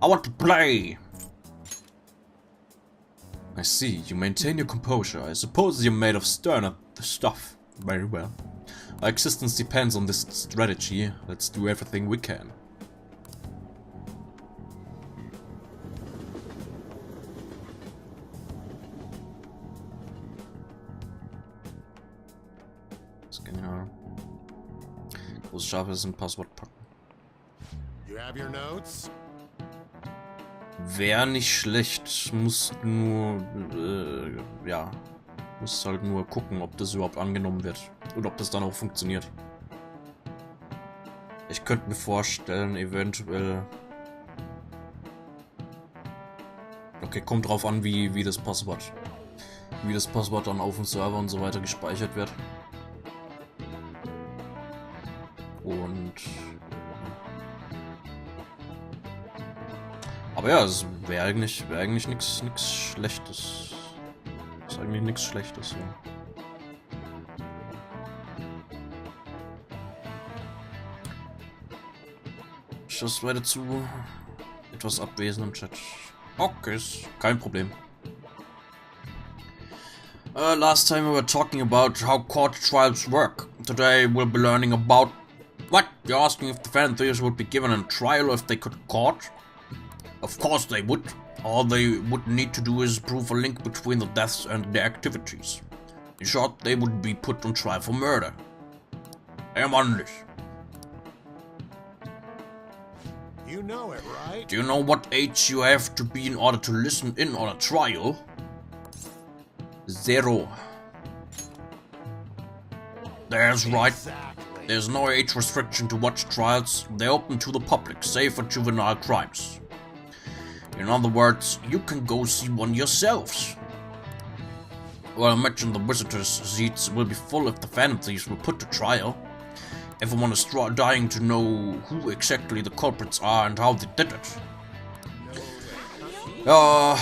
I want to play! I see, you maintain your composure. I suppose you're made of sterner stuff. Very well. Our existence depends on this strategy. Let's do everything we can. Genau. Groß scharf ist ein Passwort packen. You have your notes? Wäre nicht schlecht. Muss nur, ja. Muss halt nur gucken, ob das überhaupt angenommen wird. Und ob das dann auch funktioniert. Ich könnte mir vorstellen, eventuell... Okay, kommt drauf an, wie das Passwort dann auf dem Server und so weiter gespeichert wird. Und... Aber ja, es wäre eigentlich nichts Schlechtes. Ist eigentlich nichts Schlechtes, ja. Schuss weiter zu. Etwas abwesend im Chat. Okay, ist kein Problem. Last time we were talking about how court trials work. Today we'll be learning about... What? You're asking if the Phantom Thieves would be given a trial if they could court? Of course they would. All they would need to do is prove a link between the deaths and their activities. In short, they would be put on trial for murder. Unless. You know it, right? Do you know what age you have to be in order to listen in on a trial? 0. That's right. Exactly. There's no age restriction to watch trials. They're open to the public, save for juvenile crimes. In other words, you can go see one yourselves. Well, I imagine the visitors' seats will be full if the Phantom Thieves were put to trial. Everyone is dying to know who exactly the culprits are and how they did it. Ja,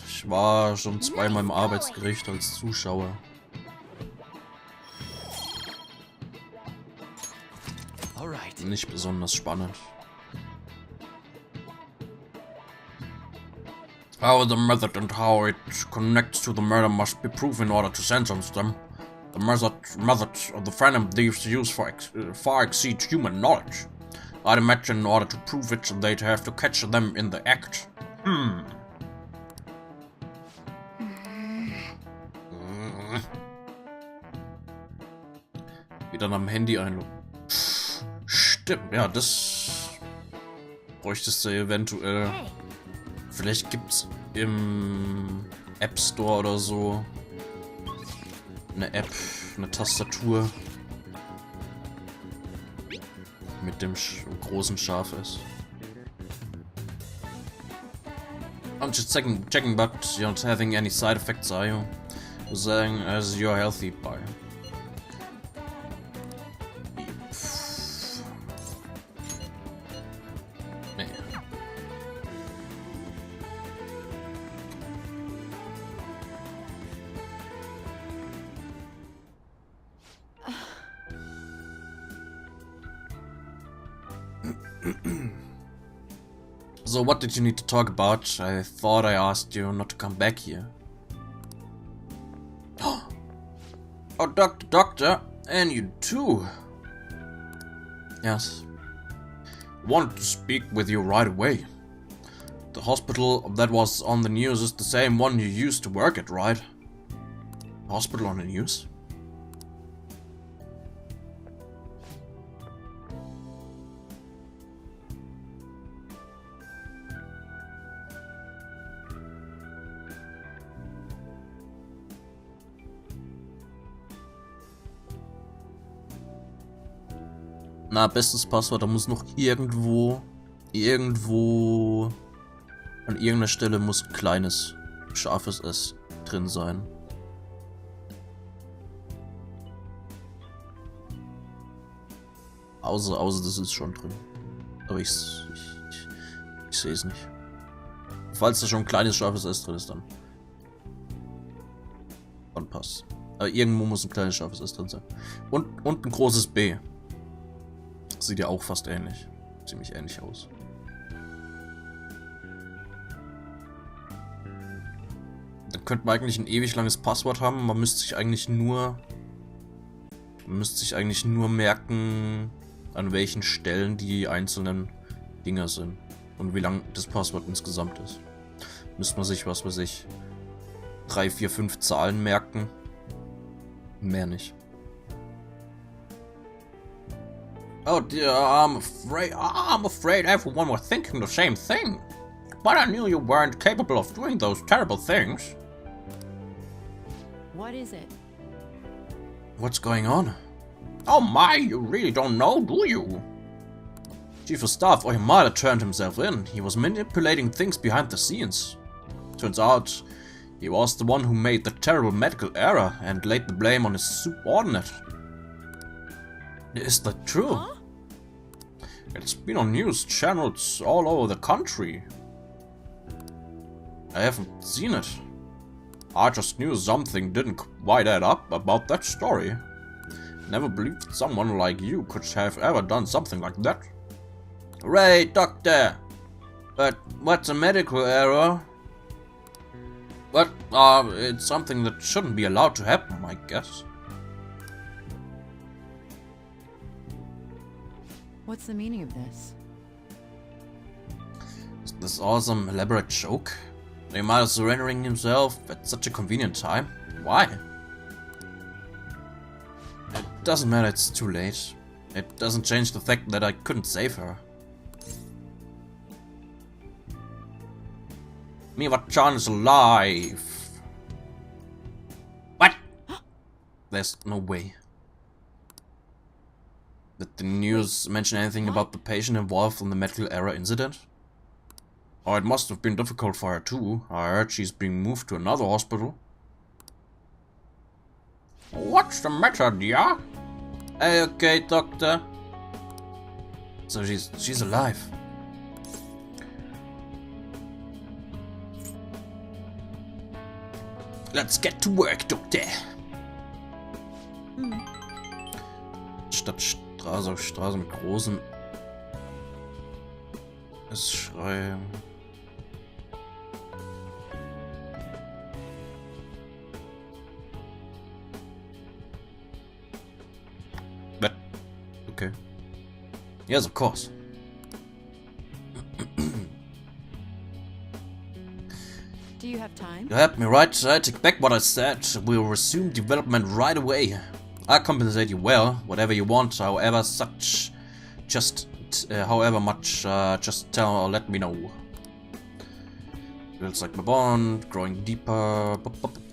ich war schon zweimal im Arbeitsgericht als Zuschauer. Nicht besonders spannend. How the method and how it connects to the murder must be proven in order to sentence them. The method of the Phantom Thieves use far exceeds human knowledge. I'd imagine in order to prove it, they'd have to catch them in the act. Wieder am Handy einloggen. Stimmt, ja, das bräuchtest du eventuell. Vielleicht gibt's im App Store oder so eine App, eine Tastatur mit dem großen Schaf ist. I'm just checking, but you're not having any side effects, are you? You're saying as you're healthy, bye. Nee. So what did you need to talk about? I thought I asked you not to come back here. Oh, doctor, and you too. Yes. Wanted to speak with you right away. The hospital that was on the news is the same one you used to work at, right? Hospital on the news? Na, bestes Passwort, da muss noch irgendwo an irgendeiner Stelle muss ein kleines, scharfes S drin sein. Außer das ist schon drin. Aber ich sehe es nicht. Falls da schon ein kleines, scharfes S drin ist, dann passt. Aber irgendwo muss ein kleines, scharfes S drin sein. Und ein großes B. Sieht ja auch fast ähnlich. Ziemlich ähnlich aus. Dann könnte man eigentlich ein ewig langes Passwort haben. Man müsste sich eigentlich nur merken, an welchen Stellen die einzelnen Dinger sind. Und wie lang das Passwort insgesamt ist. Müsste man sich, was weiß ich, 3, 4, 5 Zahlen merken. Mehr nicht. Oh dear, I'm afraid everyone was thinking the same thing. But I knew you weren't capable of doing those terrible things. What is it? What's going on? Oh my, you really don't know, do you? Chief of Staff Oyamada turned himself in. He was manipulating things behind the scenes. Turns out, he was the one who made the terrible medical error and laid the blame on his subordinate. Is that true? Huh? It's been on news channels all over the country. I haven't seen it. I just knew something didn't quite add up about that story. Never believed someone like you could have ever done something like that. Right, doctor. But what's a medical error? But, it's something that shouldn't be allowed to happen, I guess. What's the meaning of this? Is this awesome elaborate joke? Oyamada surrendering himself at such a convenient time? Why? It doesn't matter, it's too late. It doesn't change the fact that I couldn't save her. Miwa-chan is alive! What? There's no way. Did the news mention anything about the patient involved in the medical error incident? Oh, it must have been difficult for her too. I heard she's being moved to another hospital. What's the matter, dear? Hey, okay, doctor. So she's alive. Let's get to work, doctor. Statt Straße auf Straße mit großen S schreiben. But okay. Yes, of course. Do you have time? You had me right. I take back what I said. We'll resume development right away. I'll compensate you well, whatever you want, however much, just tell or let me know. Feels like my bond, growing deeper.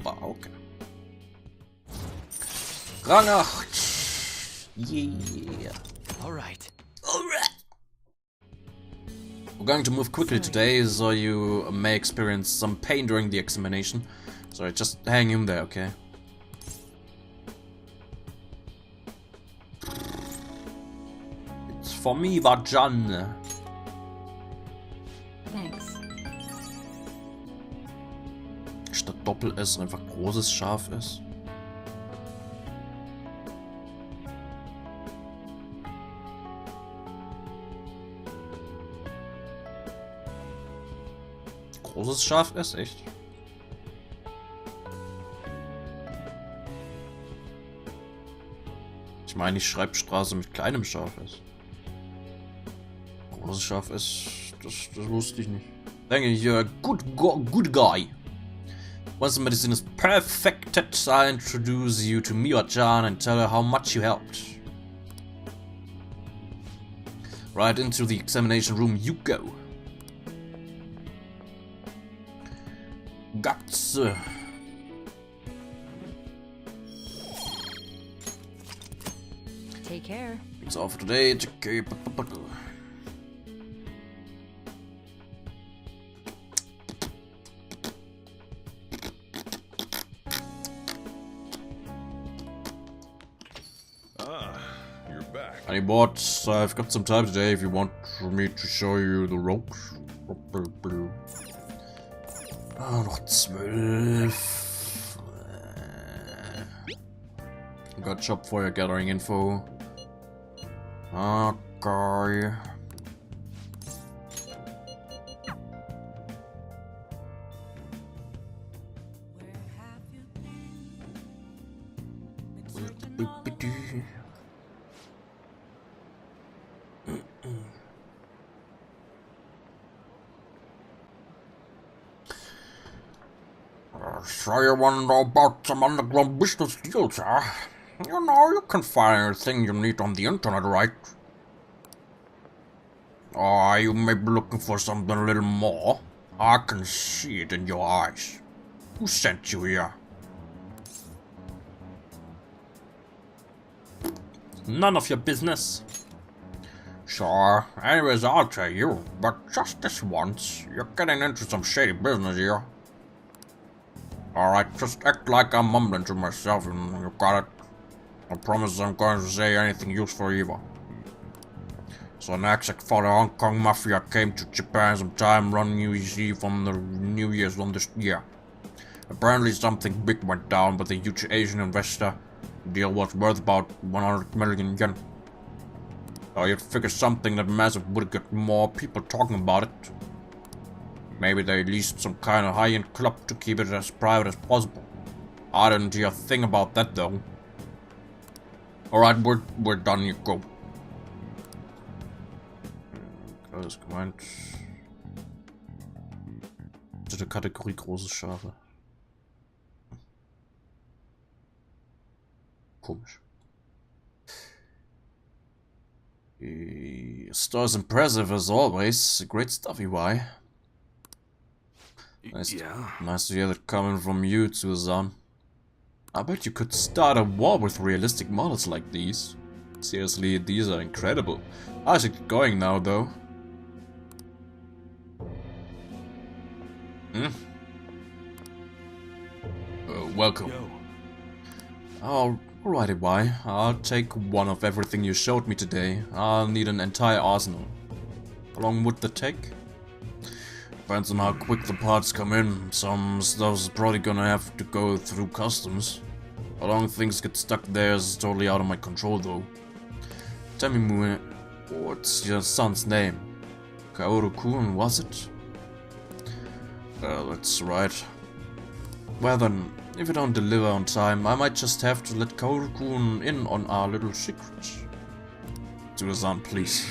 Okay. Rang 8. Yeah. Alright. Alright. We're going to move quickly today, so you may experience some pain during the examination. So just hang in there, okay? It's for me, Vajan. Thanks. Statt Doppel-S einfach großes Scharf S. Großes Scharf S, echt? Ich meine, die Schreibstraße mit kleinem Scharf S. Großes Scharf S, das wusste ich nicht. Denke ich, good guy. Once the medicine is perfected, I introduce you to Miwa-chan and tell her how much you helped. Right into the examination room you go. Guts. Take care. It's all for today. You're back. Honey bot, I've got some time today if you want me to show you the ropes. Oh, noch 12. Got job for your gathering info. Okay. So you want to know about some underground business deals, huh? You know, you can find anything you need on the internet, right? Oh, you may be looking for something a little more. I can see it in your eyes. Who sent you here? None of your business. Sure, anyways, I'll tell you, but just this once, you're getting into some shady business here. Alright, just act like I'm mumbling to myself and you got it. I promise I'm going to say anything useful either. So an exec for the Hong Kong Mafia came to Japan sometime around New Year's Eve on the New Year's one this year. Apparently something big went down with a huge Asian investor. The deal was worth about 100 million yen. So you'd figure something that massive would get more people talking about it. Maybe they leased some kind of high-end club to keep it as private as possible. I didn't hear a thing about that though. Alright, we're done, you go. Das ist gemeint. Zu der Kategorie große Schafe. Komisch. The store is impressive as always. Great stuff, EY. Nice to hear that coming from you, Susan. I bet you could start a war with realistic models like these. Seriously, these are incredible. I should get going now, though. Welcome. Alright, EY. I'll take one of everything you showed me today. I'll need an entire arsenal. How long would that take? Depends on how quick the parts come in. Some stuff's probably gonna have to go through customs. How long things get stuck there is totally out of my control though. Tell me, Moon, what's your son's name? Kaoru-kun, was it? That's right. Well then, if you don't deliver on time, I might just have to let Kaoru-kun in on our little secret. Susan, please.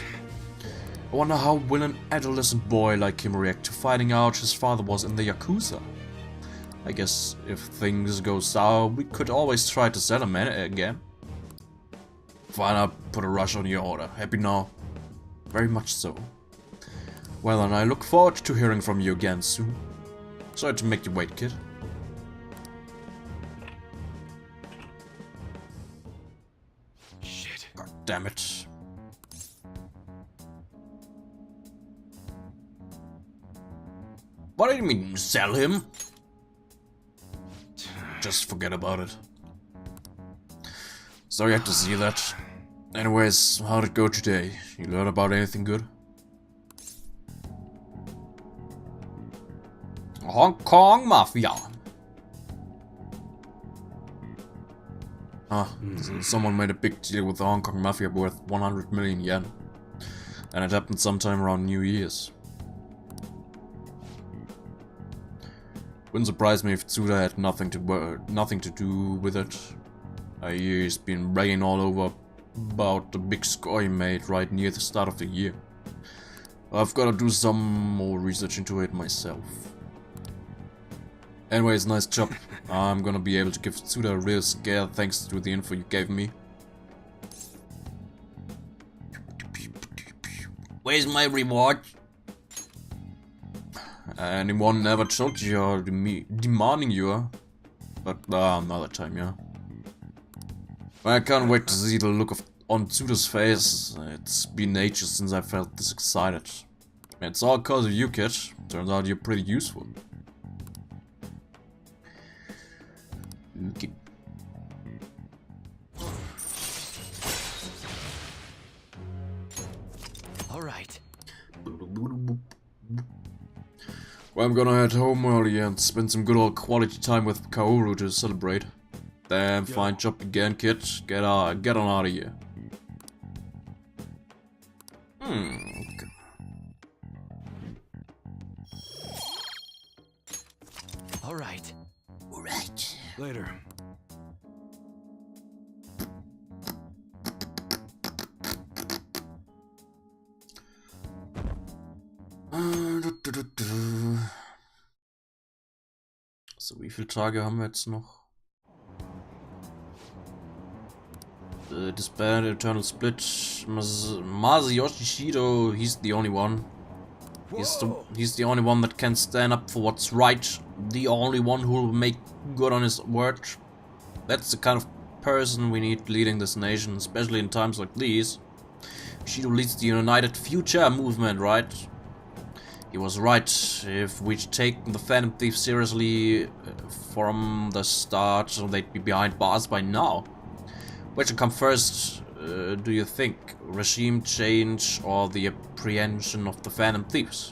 I wonder how will an adolescent boy like him react to finding out his father was in the Yakuza. I guess if things go sour, we could always try to sell him again. Fine, I'll put a rush on your order. Happy now? Very much so. Well then, I look forward to hearing from you again soon. Sorry to make you wait, kid. Shit. God damn it. What do you mean, sell him? Just forget about it. Sorry I had to see that. Anyways, how'd it go today? You learn about anything good? Hong Kong Mafia. Someone made a big deal with the Hong Kong Mafia worth 100 million yen. And it happened sometime around New Year's. Wouldn't surprise me if Tsuda had nothing to do with it. I hear he's been bragging all over about the big score he made right near the start of the year. I've got to do some more research into it myself. Anyways, nice job. I'm gonna be able to give Tsuda a real scare thanks to the info you gave me. Where's my reward? Anyone ever told you or demanding you are? But another time, yeah. I can't wait to see the look on Tsuda's face. It's been ages since I felt this excited. It's all cause of you, kid. Turns out you're pretty useful. Okay. All right. Well, I'm gonna head home early and spend some good old quality time with Kaoru to celebrate. Damn fine job again, kid. Get on out of here. Okay. All right. Alright. Later. So, wie viele Tage haben wir jetzt noch? Disbanded, Eternal Split, Masayoshi Shido, he's the only one. He's the only one that can stand up for what's right. The only one who will make good on his word. That's the kind of person we need leading this nation, especially in times like these. Shido leads the United Future movement, right? He was right. If we'd taken the Phantom Thieves seriously from the start, they'd be behind bars by now. Which will come first, do you think? Regime change or the apprehension of the Phantom Thieves?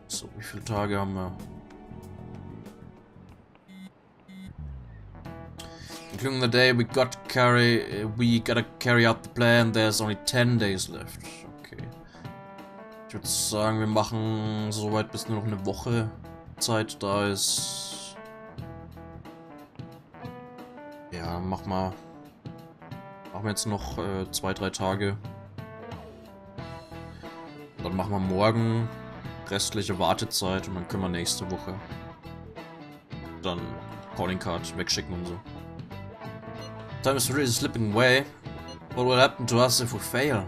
So, wie viele Tage haben wir? Including the day we gotta carry out the plan, there's only 10 days left. Okay. Ich würde sagen, wir machen soweit bis nur noch eine Woche Zeit da ist. Ja, machen wir jetzt noch 2-3 Tage. Dann machen wir morgen restliche Wartezeit und dann können wir nächste Woche dann Calling Card wegschicken und so. Time is really slipping away. What will happen to us if we fail?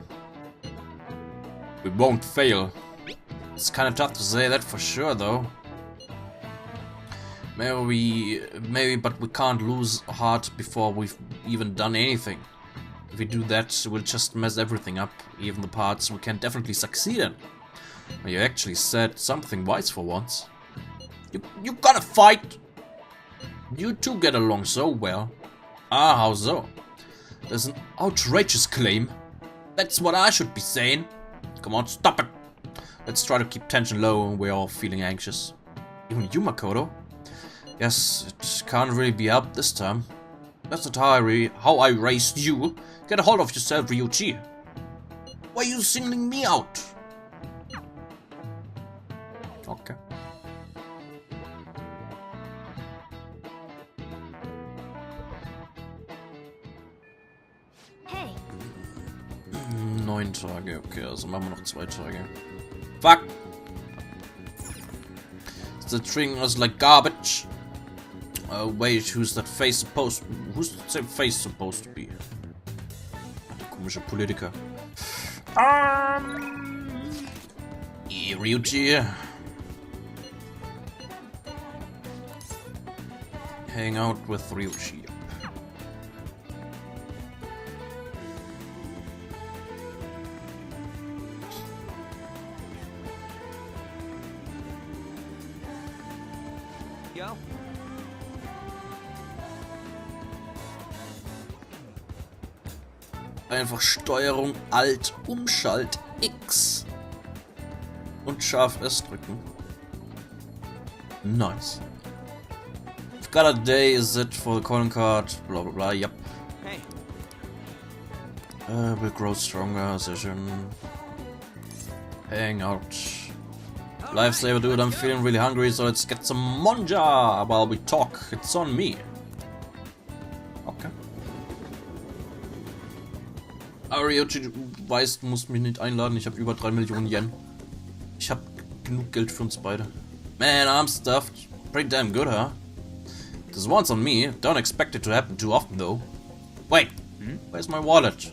We won't fail. It's kind of tough to say that for sure, though. Maybe, but we can't lose heart before we've even done anything. If we do that, we'll just mess everything up, even the parts we can definitely succeed in. You actually said something wise for once. You gotta fight! You two get along so well. Ah, how so? That's an outrageous claim. That's what I should be saying. Come on, stop it. Let's try to keep tension low when we're all feeling anxious. Even you, Makoto? Yes, it can't really be helped this time. That's not how I raised you. Get a hold of yourself, Ryuichi. Why are you singling me out? Okay. Hey, 9 Tage, okay, also machen wir noch 2 Tage. Fuck! They're treating us like garbage. Wait, who's that face supposed to be? Der komische Politiker. Ryuichi. Hang out with Ryuichi. Yo. Einfach Steuerung Alt Umschalt X und scharf S drücken. Nice. I've got a day, is it for the calling card? Blah blah blah. Yep. Hey. Will grow stronger. Session. Hang out. Lifesaver, dude. I'm feeling really hungry, so let's get some monja while we talk. It's on me. Okay. Ariochi, du weißt, du musst mich nicht einladen. Ich habe über 3 Millionen Yen. Ich habe genug Geld für uns beide. Man, I'm stuffed. Pretty damn good, huh? This one's on me. Don't expect it to happen too often, though. Wait, where's my wallet?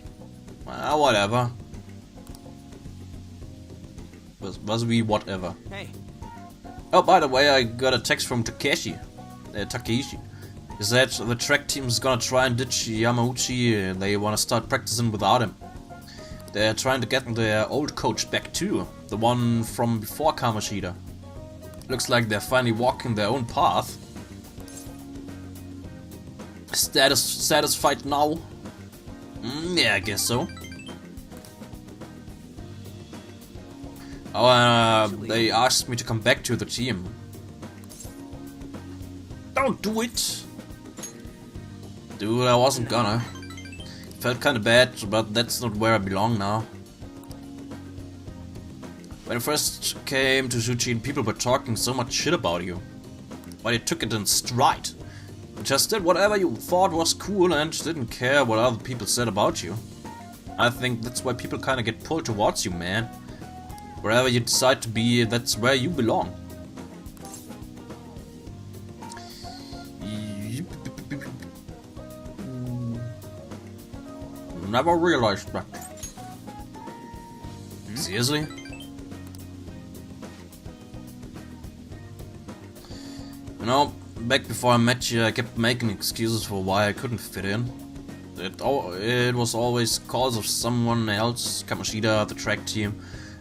Whatever. Was wie whatever. Hey. Oh, by the way, I got a text from Takeshi. Takeishi. He said the track team's gonna try and ditch Yamauchi. They wanna start practicing without him. They're trying to get their old coach back too. The one from before Kamoshida. Looks like they're finally walking their own path. Satisfied now? Yeah, I guess so. Oh, they asked me to come back to the team. Don't do it! Dude, I wasn't gonna. Felt kinda bad, but that's not where I belong now. When I first came to Shuchi, people were talking so much shit about you. But you took it in stride. You just did whatever you thought was cool and didn't care what other people said about you. I think that's why people kinda get pulled towards you, man. Wherever you decide to be, that's where you belong. Never realized that. Seriously? You know, back before I met you, I kept making excuses for why I couldn't fit in. It was always cause of someone else, Kamoshida, the track team.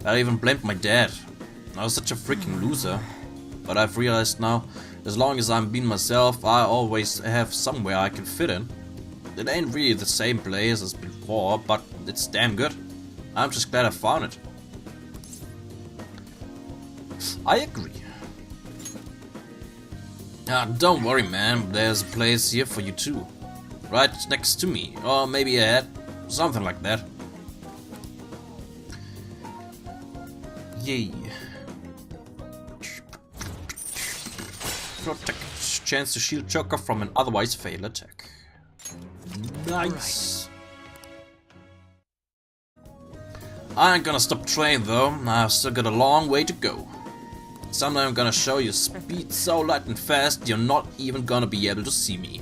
I even blamed my dad. I was such a freaking loser. But I've realized now, as long as I'm being myself, I always have somewhere I can fit in. It ain't really the same place as before, but it's damn good. I'm just glad I found it. I agree. Don't worry, man, there's a place here for you too. Right next to me, or maybe ahead, something like that. Yay. Protect. Chance to shield Joker from an otherwise failed attack. Nice. I ain't gonna stop training though, I've still got a long way to go. Someday I'm gonna show you speed so light and fast you're not even gonna be able to see me.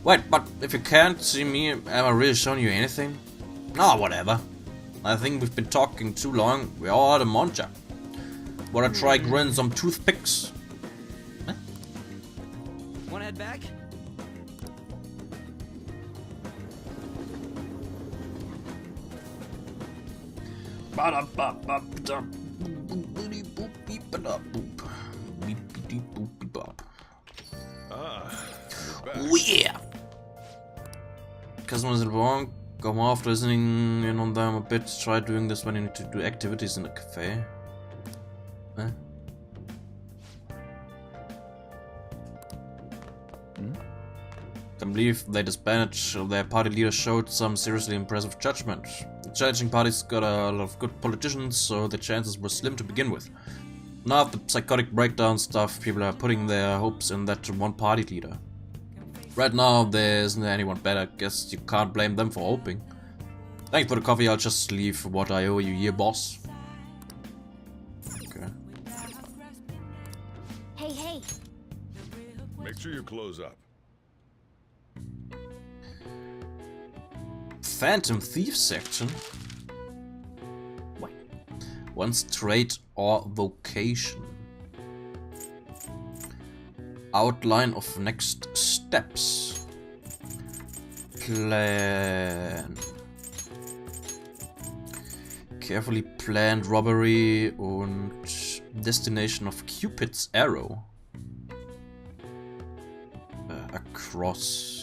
Wait, but if you can't see me, am I really showing you anything? Nah, whatever. I think we've been talking too long, we're all out of Monja. Wanna try growing some toothpicks? Huh? Wanna head back? Oh yeah! Customers at work, go off listening in on them a bit, try doing this when you need to do activities in a cafe. Huh? Can't believe they disbanded. Their party leader showed some seriously impressive judgment. The challenging party's got a lot of good politicians, so the chances were slim to begin with. Now the psychotic breakdown stuff, people are putting their hopes in that one party leader. Right now there isn't anyone better, guess you can't blame them for hoping. Thanks for the coffee, I'll just leave what I owe you here, boss. Okay. Hey. Make sure you close up. Phantom Thief section. Wait. One's trade or vocation. Outline of next steps. Plan. Carefully planned robbery und destination of Cupid's arrow. Across.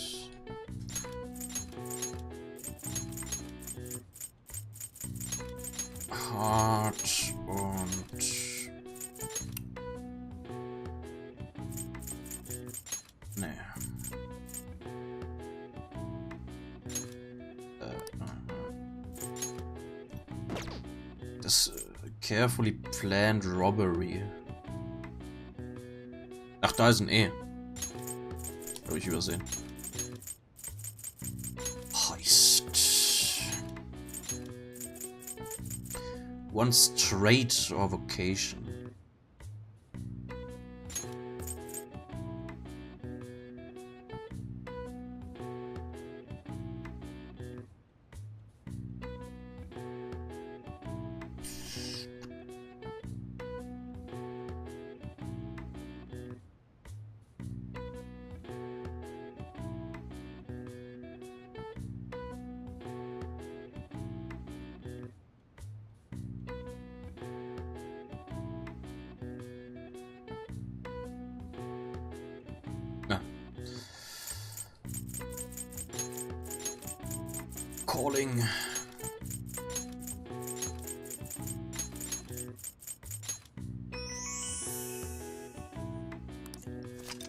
Hart und ne. Das carefully planned robbery. Ach, da ist ein E. Habe ich übersehen. Heist. One's trade or vocation. Calling.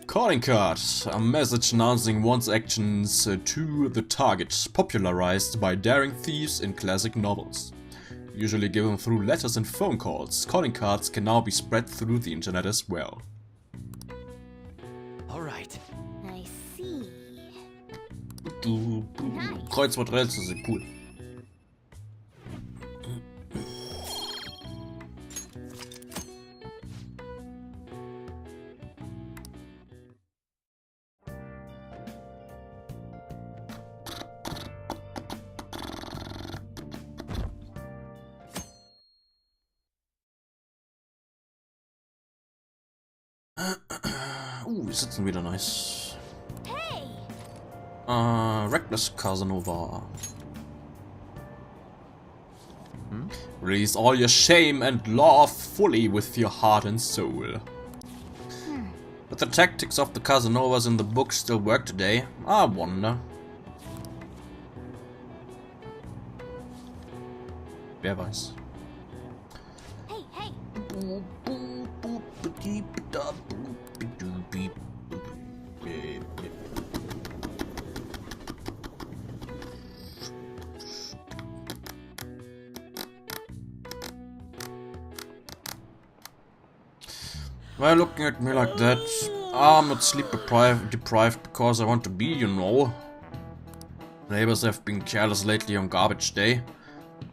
Calling card. A message announcing one's actions to the target, popularized by daring thieves in classic novels. Usually given through letters and phone calls, calling cards can now be spread through the internet as well. All right. I see. Kreuzworträtsel sind cool. Wir sitzen wieder nice. Hey! Reckless Casanova. Release all your shame and love fully with your heart and soul. But the tactics of the Casanovas in the book still work today? I wonder. Wer weiß. Hey, hey! Why looking at me like that? I'm not sleep deprived because I want to be, you know. Neighbors have been careless lately on garbage day.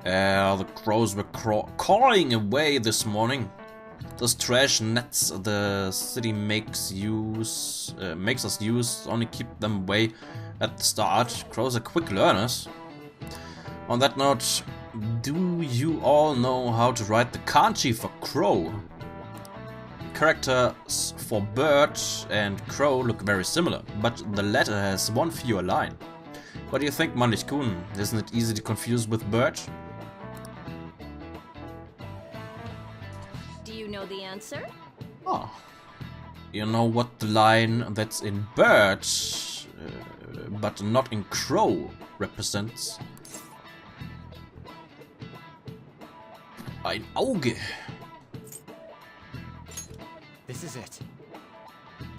The crows were cawing away this morning. Those trash nets the city makes us use only keep them away at the start. Crows are quick learners. On that note, do you all know how to write the kanji for crow? Characters for bird and crow look very similar, but the latter has one fewer line. What do you think, Manlich-kun? Isn't it easy to confuse with bird? Do you know the answer? Oh. You know what the line that's in bird, but not in crow, represents? Ein Auge. This is it.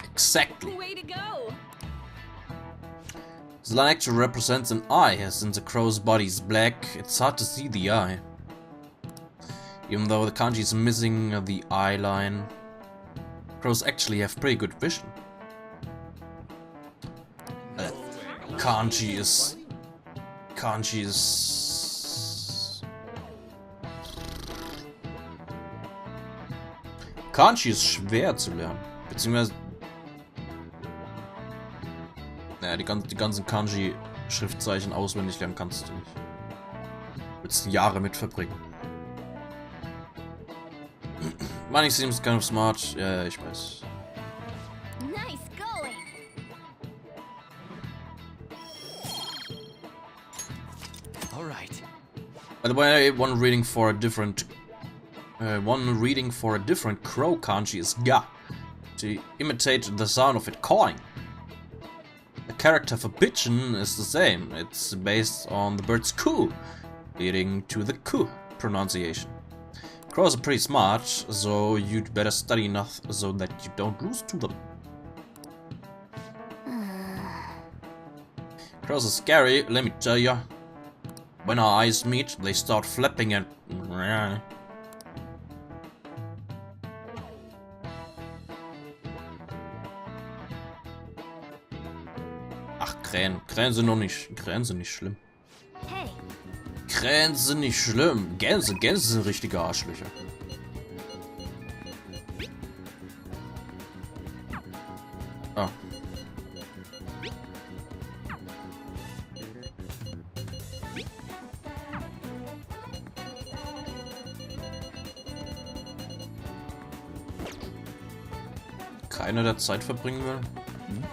Exactly. Way to go! The line actually represents an eye, since the crow's body is black, it's hard to see the eye. Even though the kanji is missing the eye line, crows actually have pretty good vision. Kanji is schwer zu lernen, beziehungsweise ja, die ganzen Kanji-Schriftzeichen auswendig lernen kannst du nicht. Willst Jahre mit verbringen. Money seems kind of smart. Ja, ich weiß. Nice going! All right. By the way, one reading for a different crow kanji is ga, to imitate the sound of it cawing. The character for pigeon is the same. It's based on the bird's coo, leading to the ku pronunciation. Crows are pretty smart, so you'd better study enough so that you don't lose to them. Crows are scary, let me tell ya. When our eyes meet, they start flapping and... Ach, Krähen. Krähen sind nicht schlimm. Hey! Krähen sind nicht schlimm. Gänse sind richtige Arschlöcher. Ah. Keiner, der Zeit verbringen will? Hm?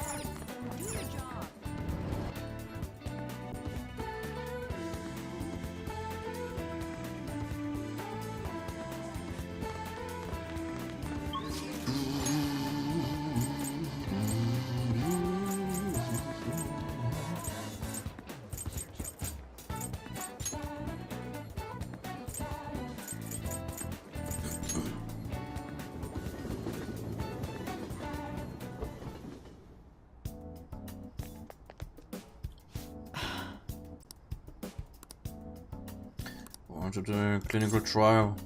To the clinical trial.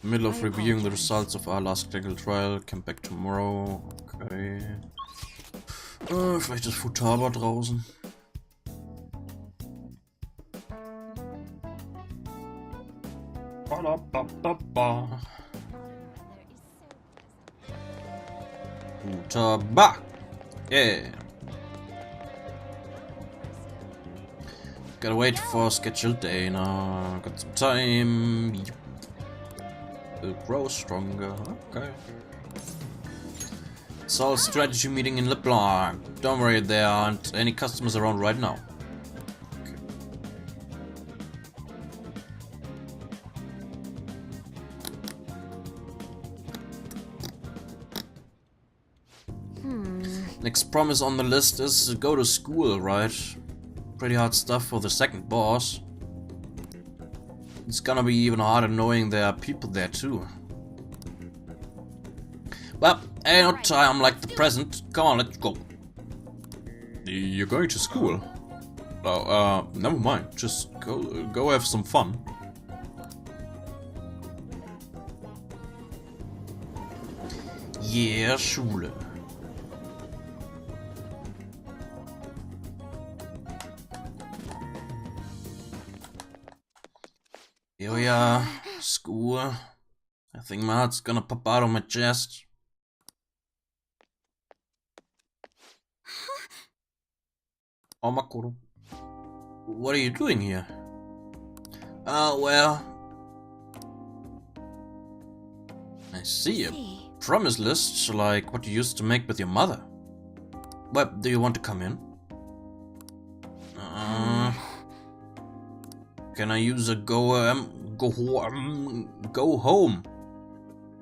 Middle of reviewing the results of our last clinical trial. Come back tomorrow. Okay. Vielleicht ist Futaba draußen. Futaba! Yeah! Gotta wait for a scheduled day now. Got some time. Will grow stronger. Okay. It's all strategy meeting in LeBlanc. Don't worry, there aren't any customers around right now. Okay. Next promise on the list is to go to school, right? Pretty hard stuff for the second boss. It's gonna be even harder knowing there are people there too. Well, ain't no time like the present. Come on, let's go. You're going to school? Oh, never mind. Just go have some fun. Yeah, Schule. Here we are, school. I think my heart's gonna pop out of my chest. Oh, Makoro. What are you doing here? Well... I see a promise list, like what you used to make with your mother. What, do you want to come in? Can I use a go home?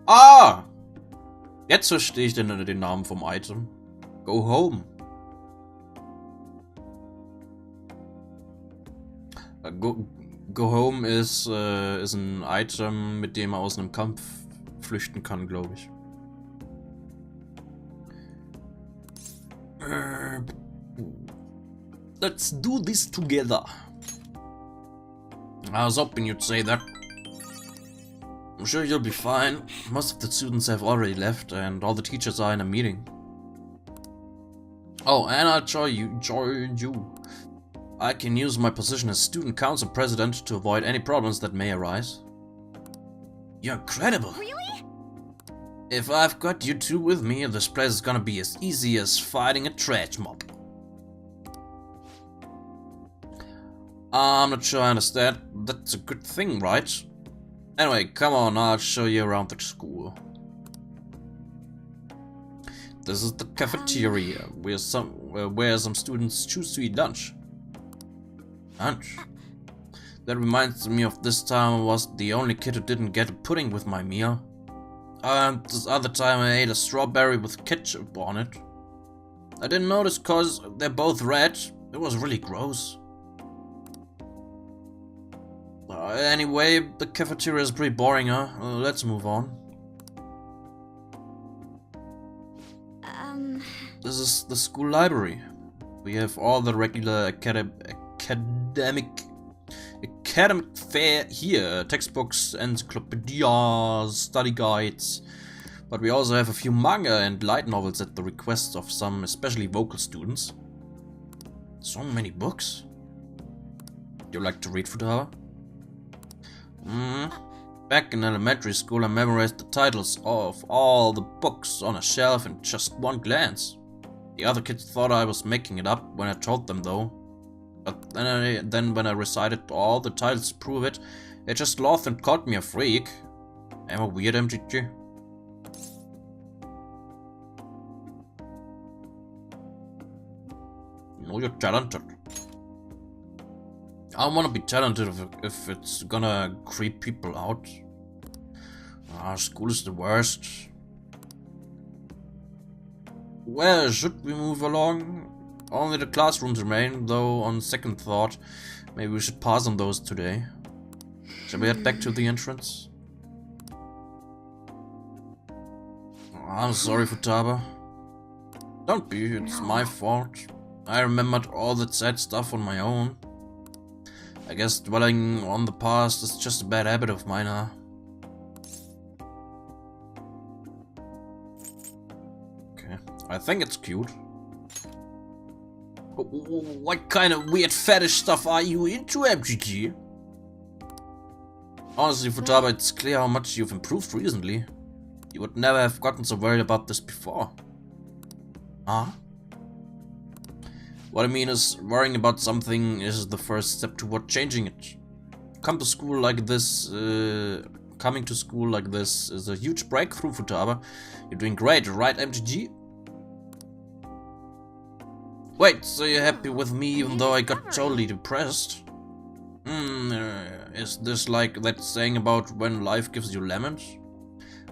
Ah! Jetzt verstehe ich den Namen vom Item. Go home. Go home ist ein Item, mit dem man aus einem Kampf flüchten kann, glaube ich. Let's do this together. I was hoping you'd say that. I'm sure you'll be fine. Most of the students have already left and all the teachers are in a meeting. Oh, and I'll join you. I can use my position as student council president to avoid any problems that may arise. You're incredible. Really? If I've got you two with me, this place is gonna be as easy as fighting a trash mob. I'm not sure I understand. That's a good thing, right? Anyway, come on, I'll show you around the school. This is the cafeteria, where some students choose to eat lunch. Lunch? That reminds me of this time I was the only kid who didn't get a pudding with my meal. And this other time I ate a strawberry with ketchup on it. I didn't notice cause they're both red. It was really gross. Anyway, the cafeteria is pretty boring, huh? Let's move on. This is the school library. We have all the regular academic fare here. Textbooks, encyclopedias, study guides. But we also have a few manga and light novels at the request of some especially vocal students. So many books. Do you like to read, Futaba? Back in elementary school, I memorized the titles of all the books on a shelf in just one glance. The other kids thought I was making it up when I told them, though. But then when I recited all the titles to prove it, they just laughed and called me a freak. I'm a weird MGG. No, you're talented. I wanna be talented if it's gonna creep people out. School is the worst. Well, should we move along? Only the classrooms remain, though on second thought, maybe we should pass on those today. Shall we head back to the entrance? I'm sorry, Futaba. Don't be, it's my fault. I remembered all that sad stuff on my own. I guess dwelling on the past is just a bad habit of mine, huh? Okay, I think it's cute. What kind of weird fetish stuff are you into, MGG? Honestly, Futaba, it's clear how much you've improved recently. You would never have gotten so worried about this before. Huh? What I mean is, worrying about something is the first step toward changing it. Coming to school like this is a huge breakthrough, Futaba. You're doing great, right, MGG? Wait, so you're happy with me even though I got totally depressed? Is this like that saying about when life gives you lemons?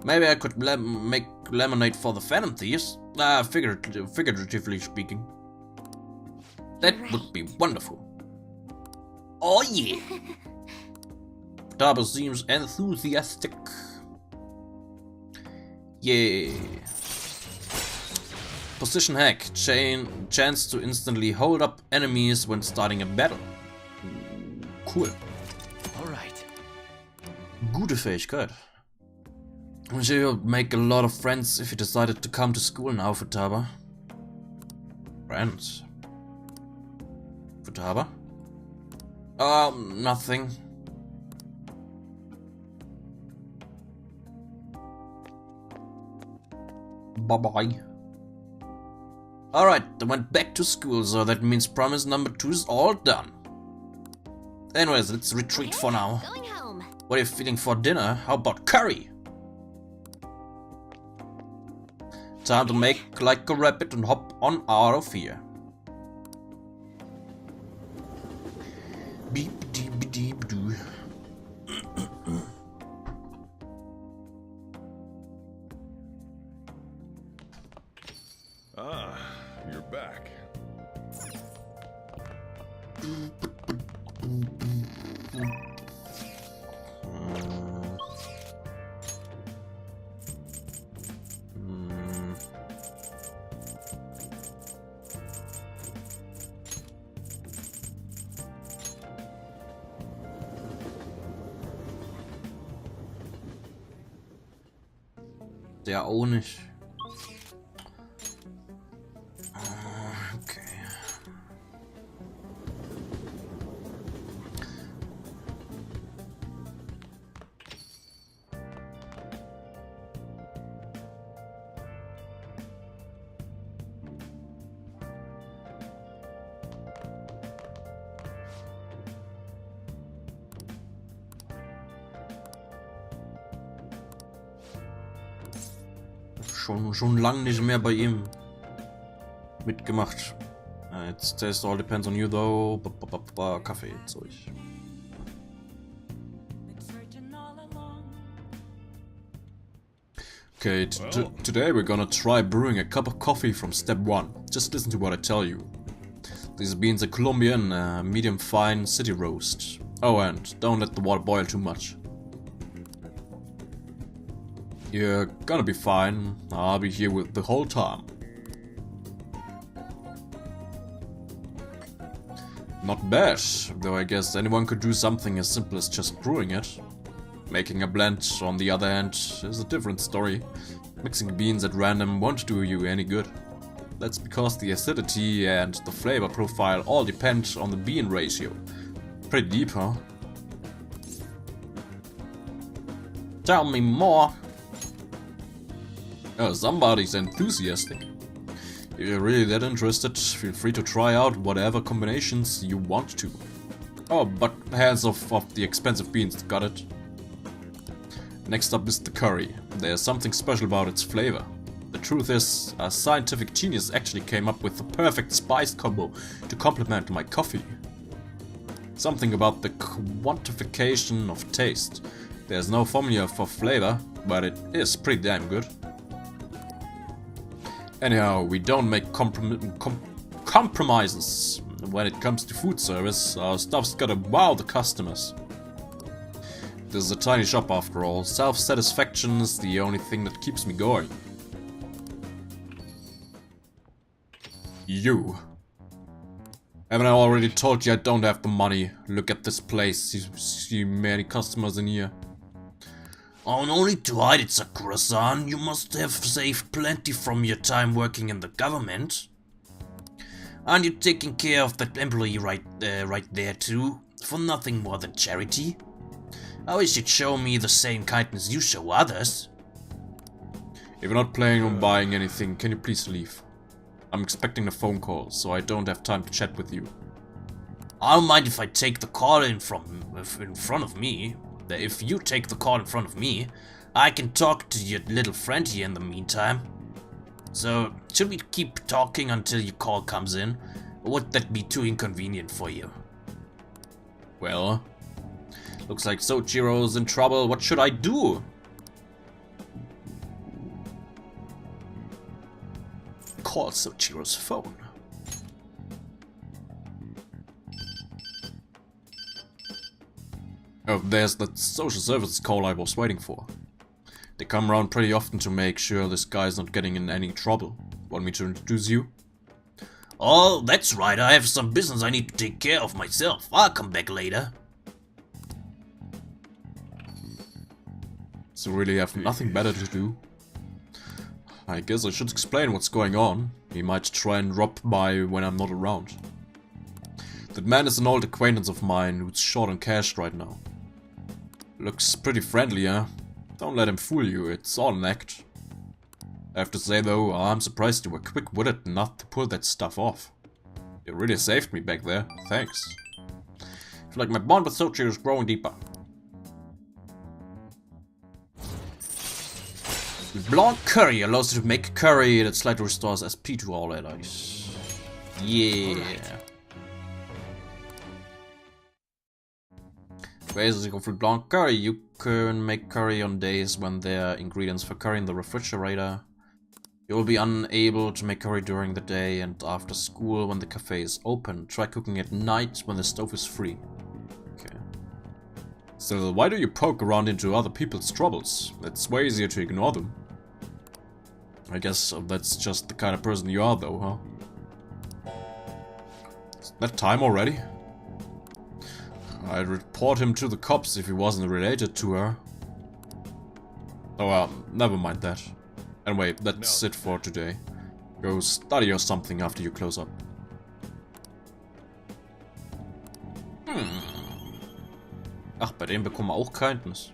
Maybe I could make lemonade for the Phantom Thieves? Figuratively speaking. That would be wonderful. Oh yeah! Futaba seems enthusiastic. Yeah. Position hack. Chance to instantly hold up enemies when starting a battle. Cool. Alright. Gute Fähigkeit. I'm sure you'll make a lot of friends if you decided to come to school now, Futaba. Friends? Futaba? Nothing. Bye-bye. Alright, I went back to school, so that means promise number 2 is all done. Anyways, let's retreat for now. Going home. What are you feeling for dinner? How about curry? Time to make like a rabbit and hop on out of here. Beep deep deep doo. Ah, you're back. Der auch nicht. Okay. Schon lang nicht mehr bei ihm mitgemacht. It's taste all depends on you though. Kaffee, Zeug. Okay, today we're gonna try brewing a cup of coffee from step 1. Just listen to what I tell you. These beans are Colombian, medium fine city roast. Oh, and don't let the water boil too much. You're gonna be fine. I'll be here with the whole time. Not bad, though I guess anyone could do something as simple as just brewing it. Making a blend, on the other hand, is a different story. Mixing beans at random won't do you any good. That's because the acidity and the flavor profile all depend on the bean ratio. Pretty deep, huh? Tell me more. Oh, somebody's enthusiastic. If you're really that interested, feel free to try out whatever combinations you want to. Oh, but hands off the expensive beans, got it? Next up is the curry. There's something special about its flavor. The truth is, a scientific genius actually came up with the perfect spice combo to complement my coffee. Something about the quantification of taste. There's no formula for flavor, but it is pretty damn good. Anyhow, we don't make compromises. When it comes to food service, our stuff's gotta wow the customers. This is a tiny shop after all. Self-satisfaction is the only thing that keeps me going. You. Haven't I already told you I don't have the money? Look at this place. You see many customers in here. Oh, no need to hide it, Sakura-san. You must have saved plenty from your time working in the government. Aren't you taking care of that employee right there too? For nothing more than charity? I wish you'd show me the same kindness you show others. If you're not planning on buying anything, can you please leave? I'm expecting a phone call, so I don't have time to chat with you. I don't mind if I take the call in front of me. If you take the call in front of me, I can talk to your little friend here in the meantime. So, should we keep talking until your call comes in? Or would that be too inconvenient for you? Well, looks like Sojiro's in trouble. What should I do? Call Sojiro's phone. Oh, there's that social services call I was waiting for. They come around pretty often to make sure this guy's not getting in any trouble. Want me to introduce you? Oh, that's right. I have some business I need to take care of myself. I'll come back later. So really have nothing better to do? I guess I should explain what's going on. He might try and rob by when I'm not around. That man is an old acquaintance of mine who's short on cash right now. Looks pretty friendly, huh? Don't let him fool you, it's all an act. I have to say though, I'm surprised you were quick-witted enough to pull that stuff off. You really saved me back there, thanks. I feel like my bond with Sojiro is growing deeper. Blanc curry allows you to make curry that slightly restores SP to all allies. Yeah. Basically, for blanc curry, you can make curry on days when there are ingredients for curry in the refrigerator. You will be unable to make curry during the day and after school when the cafe is open. Try cooking at night when the stove is free. Okay. So, why do you poke around into other people's troubles? It's way easier to ignore them. I guess that's just the kind of person you are though, huh? Is that time already? I'd report him to the cops if he wasn't related to her. Oh well, never mind that. Anyway, that's it for today. Go study or something after you close up. Ach, bei dem bekommen wir auch Kindness.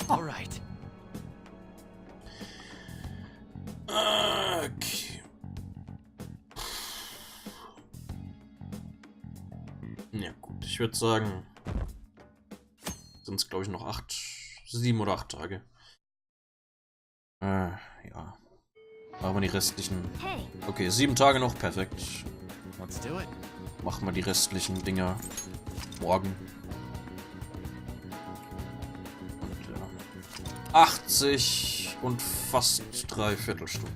Alright. Okay. Ja gut, ich würde sagen, sind es glaube ich noch 7 oder 8 Tage. Ja. Machen wir die restlichen. Okay, 7 Tage noch, perfekt. Let's do it. Machen wir die restlichen Dinger morgen. Und ja. 80 und fast 3/4 Stunden.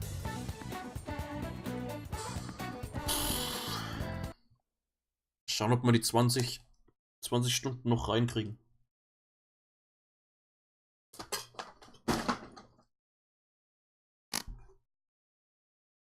Schauen, ob wir die 20 Stunden noch reinkriegen.